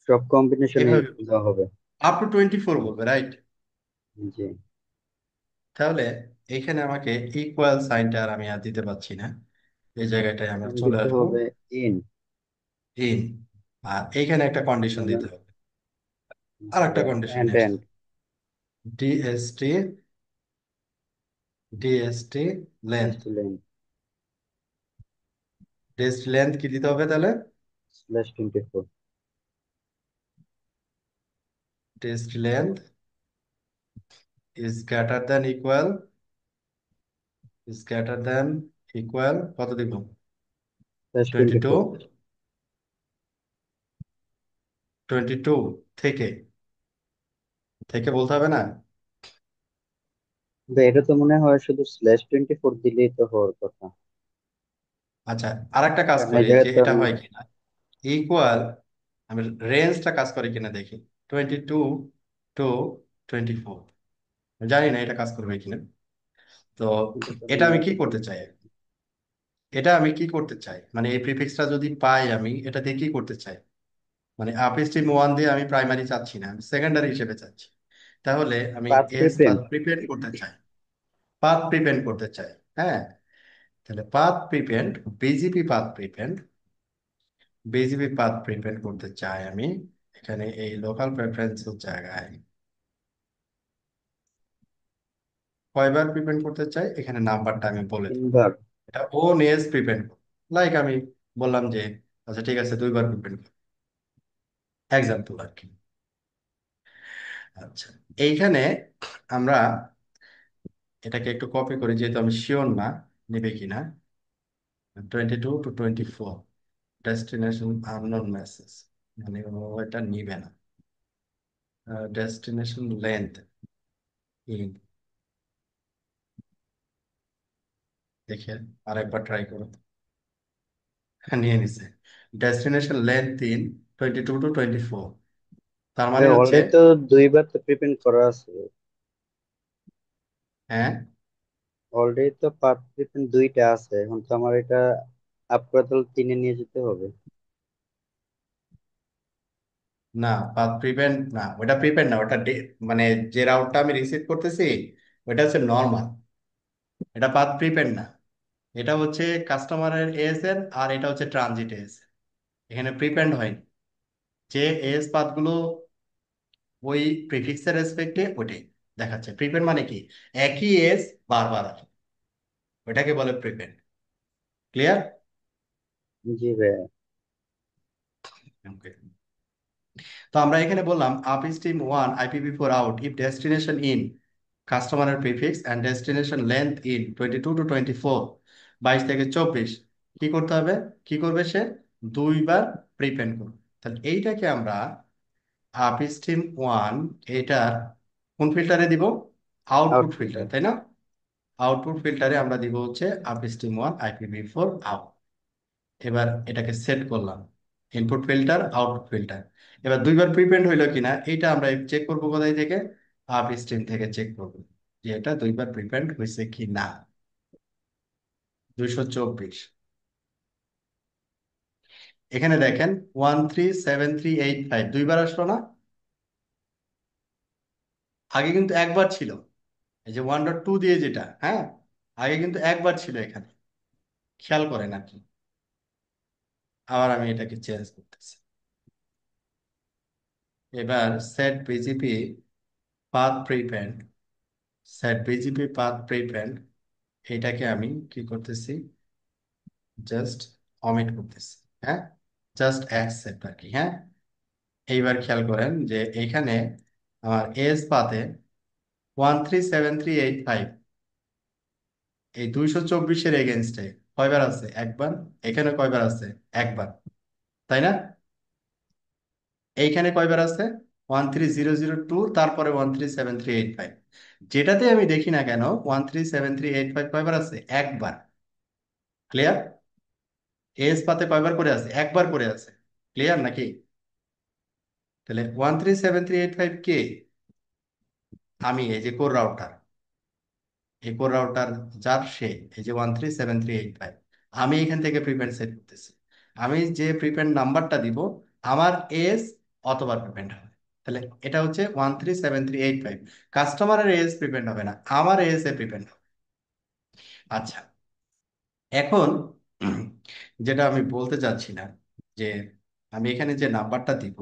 সব কম্বিনেশনে এভাবে দেওয়া হবে। আপ টু 24 বলবে, রাইট? জি। তাহলে এখানে আমাকে ইকুয়াল সাইনটা আর আমি আর দিতে পারছি না, এই জায়গাটায় আমরা এখানে চলে দিতে আসবো, হবে ইন। ইন, আর এইখানে একটা কন্ডিশন বলেন। দিতে হবে, আর একটা কন্ডিশন এন্ড নিয়ে আসতে এন্ড হবে, ডিএসটি, ডিএসটি লেন্থ, স্লেন ডিএসটি লেন্থ কি দিতে হবে তাহলে? /24। DST length is greater than equal, is greater than equal কত দিব, টোয়েন্টি 22, ফোর 22 থেকে, থেকে বলতে হবে না? এটা তো মনে হয় শুধু /24 দিলেই তো হওয়ার কথা। আচ্ছা, আর একটা কাজ কারণ করি এই জায়গায় যে তো এটা আমি হয় কিনা, ইকুয়াল, আমি রেঞ্জটা কাজ করে কিনা দেখি, 22 to 24, জানি না এটা কাজ করবে কিনা। তো এটা তো এটা মনে আমি হয় কি করতে করতে চাই, পারবো। এটা আমি কি করতে চাই, মানে এই প্রিফিক্সটা যদি পাই আমি, এটা দিয়ে কি করতে চাই? মানে আপস্ট্রিম ওয়ান দিয়ে আমি প্রাইমারি চাচ্ছি না, আমি সেকেন্ডারি হিসেবে চাচ্ছি। তাহলে আমি path as preference. Path prepend করতে চাই, পাথ প্রিপেন্ড করতে চাই, হ্যাঁ। তাহলে path prepend, BGP path prepend, BGP path prepend করতে চাই আমি, এখানে এই লোকাল প্রেফারেন্সের জায়গায় কয়বার প্রিপেন্ড করতে চাই, এখানে নাম্বারটা আমি বলে দেবো। তিনবার। এটা ও নিয়েস প্রিপেন্ড, লাইক আমি বললাম যে আচ্ছা ঠিক আছে 2বার প্রিপেন্ড, এক্সাম্পল আর কি। আচ্ছা, এইখানে আমরা এটাকে একটু কপি করি, যেহেতু আমি শিওর না নেবে কিনা, 22 to 24, ডেস্টিনেশন আননোন মেসেজ, মানে ও এটা নিবে না। ডেস্টিনেশন লেন্থ ইন, দেখে আরেকবার ট্রাই করো, নিয়ে নিছে। ডেস্টিনেশন লেন্থ ইন 22 to 24, তার মানে হচ্ছে, অলরেডি তো দুইবার তো প্রিপেন্ড করা আছে। হ্যাঁ, অলরেডি তো পাথ প্রিপেন্ড দুইটা আছে, এখন তো আমার এটা আপ করে তাহলে তিনে নিয়ে যেতে হবে। না, পাথ প্রিপেন্ড না, ওটা প্রিপেন্ড না, ওটা মানে যে রাউটটা আমি রিসিভ করতেছি ওটা হচ্ছে নর্মাল, এটা পাথ প্রিপেন্ড না। এটা হচ্ছে কাস্টমারের এএসএন, আর এটা হচ্ছে ট্রানজিট এস, এখানে প্রিপেন্ড হয়নি। যে এস পাথগুলো ওই প্রিফিক্সের রেসপেক্টে ওটাই দেখাচ্ছে। প্রিপেন্ড মানে কি, একই এস বারবার আসে, ওটাকে বলে প্রিপেন্ড। ক্লিয়ার? জি ভাইয়া। তো আমরা এখানে বললাম upstream one IPv4 out if destination in কাস্টমারের prefix and destination length in 22 to 24, 22 থেকে 24, কি করতে হবে, কি করবে সে, দুইবার প্রিপেন্ড করবে। তাহলে এইটাকে আমরা আপ স্ট্রিম ওয়ান, এটার কোন ফিল্টারে দিব, আউটপুট আউটপুট। ফিল্টার, তাই না? আউটপুট ফিল্টারে আমরা দিব হচ্ছে up stream one IPv4 out. এবার এটাকে সেট করলাম, ইনপুট ফিল্টার আউটপুট ফিল্টার। এবার দুইবার প্রিপেন্ড হইলো কিনা এটা আমরা চেক করবো কোথায় থেকে, আপ স্ট্রিম থেকে চেক করবো যে এটা দুইবার প্রিপেন্ড হয়েছে কি না। 224, এখানে দেখেন 137385 দুইবার আসলো না, আগে কিন্তু একবার ছিল। এই যে 1.2 দিয়ে যেটা, হ্যাঁ, আগে কিন্তু একবার ছিল এখানে, খেয়াল করেন আপনি। আবার আমি এটাকে চেঞ্জ করতেছি। এবার set BGP path prepend, set BGP path prepend, এটাকে আমি কি করতেছি, জাস্ট অমিট করতেছি। হ্যাঁ, জাস্ট অ্যাকসেপ্ট আর কি। হ্যাঁ, এইবার খেয়াল করেন যে এইখানে আমার এস পাতে 137385, এই 224-এর এগেনস্টে কয়বার আছে, একবার। এখানে কয়বার আছে, একবার, তাই না? এইখানে কয়বার আছে, 13002, তারপরে 137385। যেটাতে আমি দেখি না কেন 137385 কয়বার আছে, একবার। ক্লিয়ার? এস পাতে কয়বার করে আছে, একবার করে আছে। ক্লিয়ার নাকি? তাহলে 137385 কে, আমি এই যে কোর রাউটার, এই কোর রাউটার যার সে, এই যে 137385, আমি এখান থেকে প্রিপেন্ড সেট করতেছি। আমি যে প্রিপেন্ড নাম্বারটা দিব, আমার এস অতবার প্রিপেন্ড হবে। তাহলে এটা হচ্ছে 137385, কাস্টমারের এস প্রিপেন্ড হবে না, আমার এস এ প্রিপেন্ড হবে। আচ্ছা, এখন যেটা আমি বলতে চাচ্ছিলাম যে আমি এখানে যে নাম্বারটা দিব,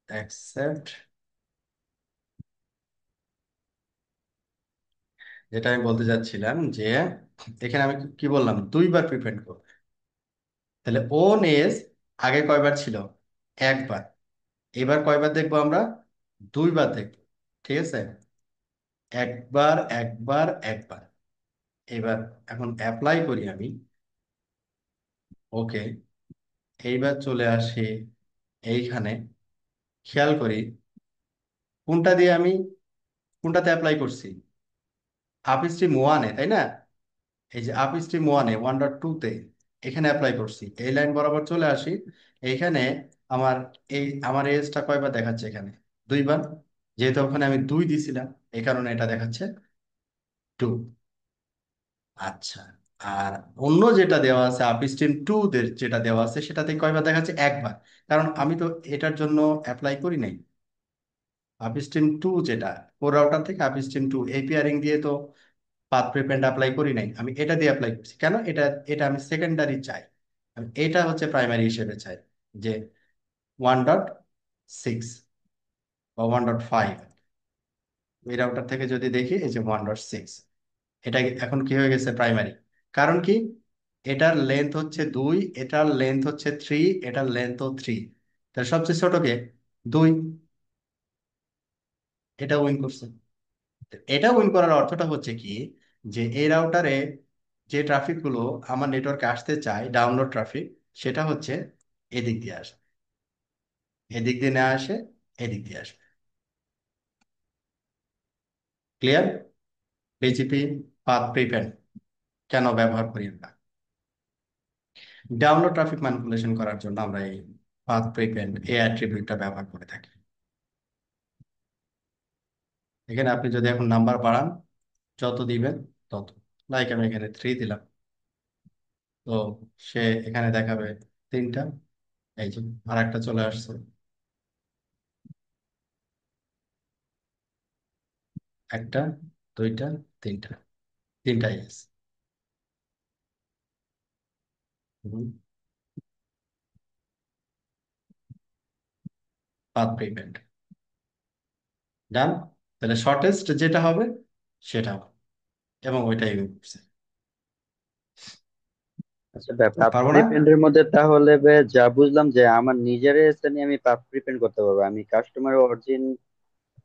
অ্যাকসেপ্ট, যেটা আমি বলতে চাচ্ছিলাম যে এখানে আমি কি বললাম, দুইবার প্রিপেন্ড করব। তাহলে ওন এজ আগে কয়বার ছিল, একবার। এবার কয়বার দেখবো আমরা, দুইবার দেখবো। ঠিক আছে, একবার একবার একবার। এবার এখন অ্যাপ্লাই করি আমি, ওকে। এইবার চলে আসি এইখানে, খেয়াল করি কোনটা দিয়ে আমি, কোনটাতে অ্যাপ্লাই করছি, আপস্ট্রিম ওয়ানে, তাই না? এই যে আপস্ট্রিম ওয়ানে 1.2-তে এখানে অ্যাপ্লাই করছি, এই লাইন বরাবর চলে আসি। এইখানে আমার, এই আমার এজটা কয়বার দেখাচ্ছে এখানে, দুইবার। যেহেতু ওখানে আমি 2 দিছিলাম, এই কারণে এটা দেখাচ্ছে 2। আচ্ছা, আর অন্য যেটা দেওয়া আছে আপস্ট্রিম 2 দের যেটা দেওয়া আছে সেটাতে কয়বার দেখাচ্ছে, একবার। কারণ আমি তো এটার জন্য অ্যাপ্লাই করি নাই। আপস্ট্রিম 2 যেটা, কোর রাউটার থেকে আপস্ট্রিম 2 এপিআরিং দিয়ে তো পাথ প্রিপেন্ড অ্যাপ্লাই করি নাই, আমি এটা দিয়ে অ্যাপ্লাই করছি। কেন, এটা এটা আমি সেকেন্ডারি চাই, আমি এটা হচ্ছে প্রাইমারি হিসেবে চাই, যে 1.6 বা 1.5। এই রাউটার থেকে যদি দেখি এই যে 1.6, এটা এখন কি হয়ে গেছে, প্রাইমারি। কারণ কি, এটার লেন্থ হচ্ছে 2, এটার লেন্থ হচ্ছে 3, এটার লেন্থও 3, তাহলে সবচেয়ে ছোট কে, 2। এটা উইন করছে। এটা উইন করার অর্থটা হচ্ছে কি, যে এই রাউটারে যে ট্রাফিক গুলো আমার নেটওয়ার্কে আসতে চায়, ডাউনলোড ট্রাফিক, সেটা হচ্ছে এদিক দিয়ে আসে, এদিক দিয়ে না আসে, এদিক দিয়ে আসবে। ক্লিয়ার? বিজিপি পাথ প্রিপেন্ড কেন ব্যবহার করি আমরা, ডাউনলোড ট্রাফিক ম্যানিপুলেশন করার জন্য আমরা এই পাথ প্রিপেন্ড এই অ্যাট্রিবিউটটা ব্যবহার করে থাকি। এখানে আপনি যদি এখন নাম্বার বাড়ান, যত দিবেন তত, লাইক আমি এখানে 3 দিলাম, তো সে এখানে দেখাবে 3টা। এই যে আর একটা চলে আসছে, একটা, দুইটা, তিনটা, তিনটা ইয়েস। পাথ প্রিভেন্ট ডান। তাহলে শর্টেস্ট যেটা হবে সেটা হবে, এবং ওইটাই করছে। আচ্ছা ভাই, পাব পারবো না। প্রিপেন্ডের মধ্যে তাহলে ভাই যা বুঝলাম যে আমার নিজের এসএন আমি পাব প্রিপেন্ড করতে পারবো, আমি কাস্টমার অরিজিন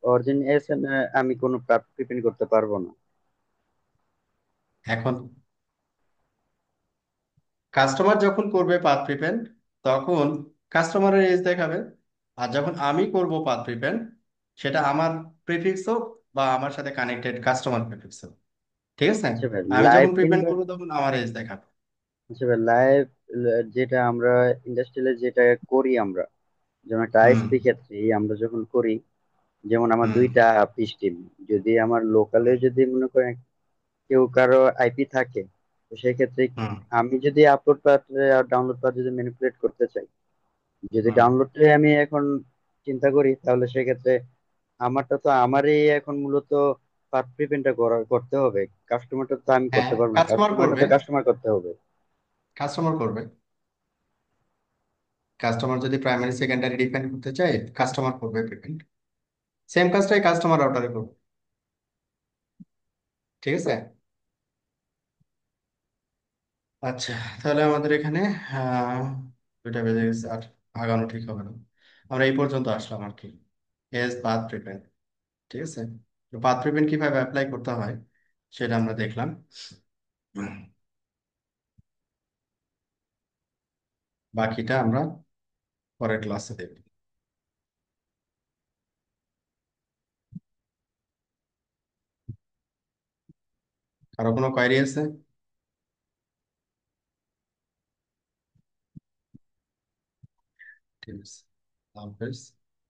অরিজিন এসএন আমি কোনো পাব প্রিপেন্ড করতে পারবো না। এখন কাস্টমার যখন করবে পাথ প্রিপেন্ট, তখন কাস্টমারের এজ দেখাবে। আর যখন আমি করব পাথ প্রিপেন্ট, সেটা আমার প্রিফিক্স হোক বা আমার সাথে কানেক্টেড কাস্টমার প্রিফিক্স হোক, ঠিক আছে। আচ্ছা ভাই, আমি লাইভ যখন প্রিপেন্ট ইনভেস্ট করবো তখন আমার এজ দেখাবে। আচ্ছা ভাই, লাইভ যেটা আমরা ইন্ডাস্ট্রিয়ালে যেটা করি আমরা, যেমন একটা হুম। আইএসপি ক্ষেত্রে আমরা যখন করি, যেমন আমার হুম। দুইটা পিস টিম, যদি আমার লোকালে হুম। যদি মনে করেন কেউ কারো আইপি থাকে, তো সেক্ষেত্রে হুম। আমি যদি আপলোড পাথ আর ডাউনলোড পাথ যদি ম্যানিপুলেট করতে চাই, যদি হুম। ডাউনলোডে আমি এখন চিন্তা করি, তাহলে সেক্ষেত্রে আমারটা তো আমারই এখন মূলত পাথ প্রিভেন্টটা করতে হবে। কাস্টমারটা তো আমি হ্যাঁ, করতে পারবো না, কাস্টমার কাস্টমারটা করবে। তো কাস্টমার করতে হবে। কাস্টমার করবে। কাস্টমার যদি প্রাইমারি সেকেন্ডারি ডিপেন্ড করতে চায়, কাস্টমার করবে প্রিপেন্ড। সেম কাজটাই কাস্টমার রাউটারে করবে, ঠিক আছে। আচ্ছা, তাহলে আমাদের এখানে আহ দুইটা বেজে গেছে, আর আগানো ঠিক হবে না। আমরা এই পর্যন্ত আসলাম আর কি, এস পাথ প্রিপেন্ড, ঠিক আছে। তো পাথ প্রিপেন্ড কিভাবে অ্যাপ্লাই করতে হয় সেটা আমরা দেখলাম। বাকিটা আমরা পরের ক্লাসে দেখব। কারো কোনো কোয়েরি আছে? ঠিক আছে, আল্লাহ হাফেজ।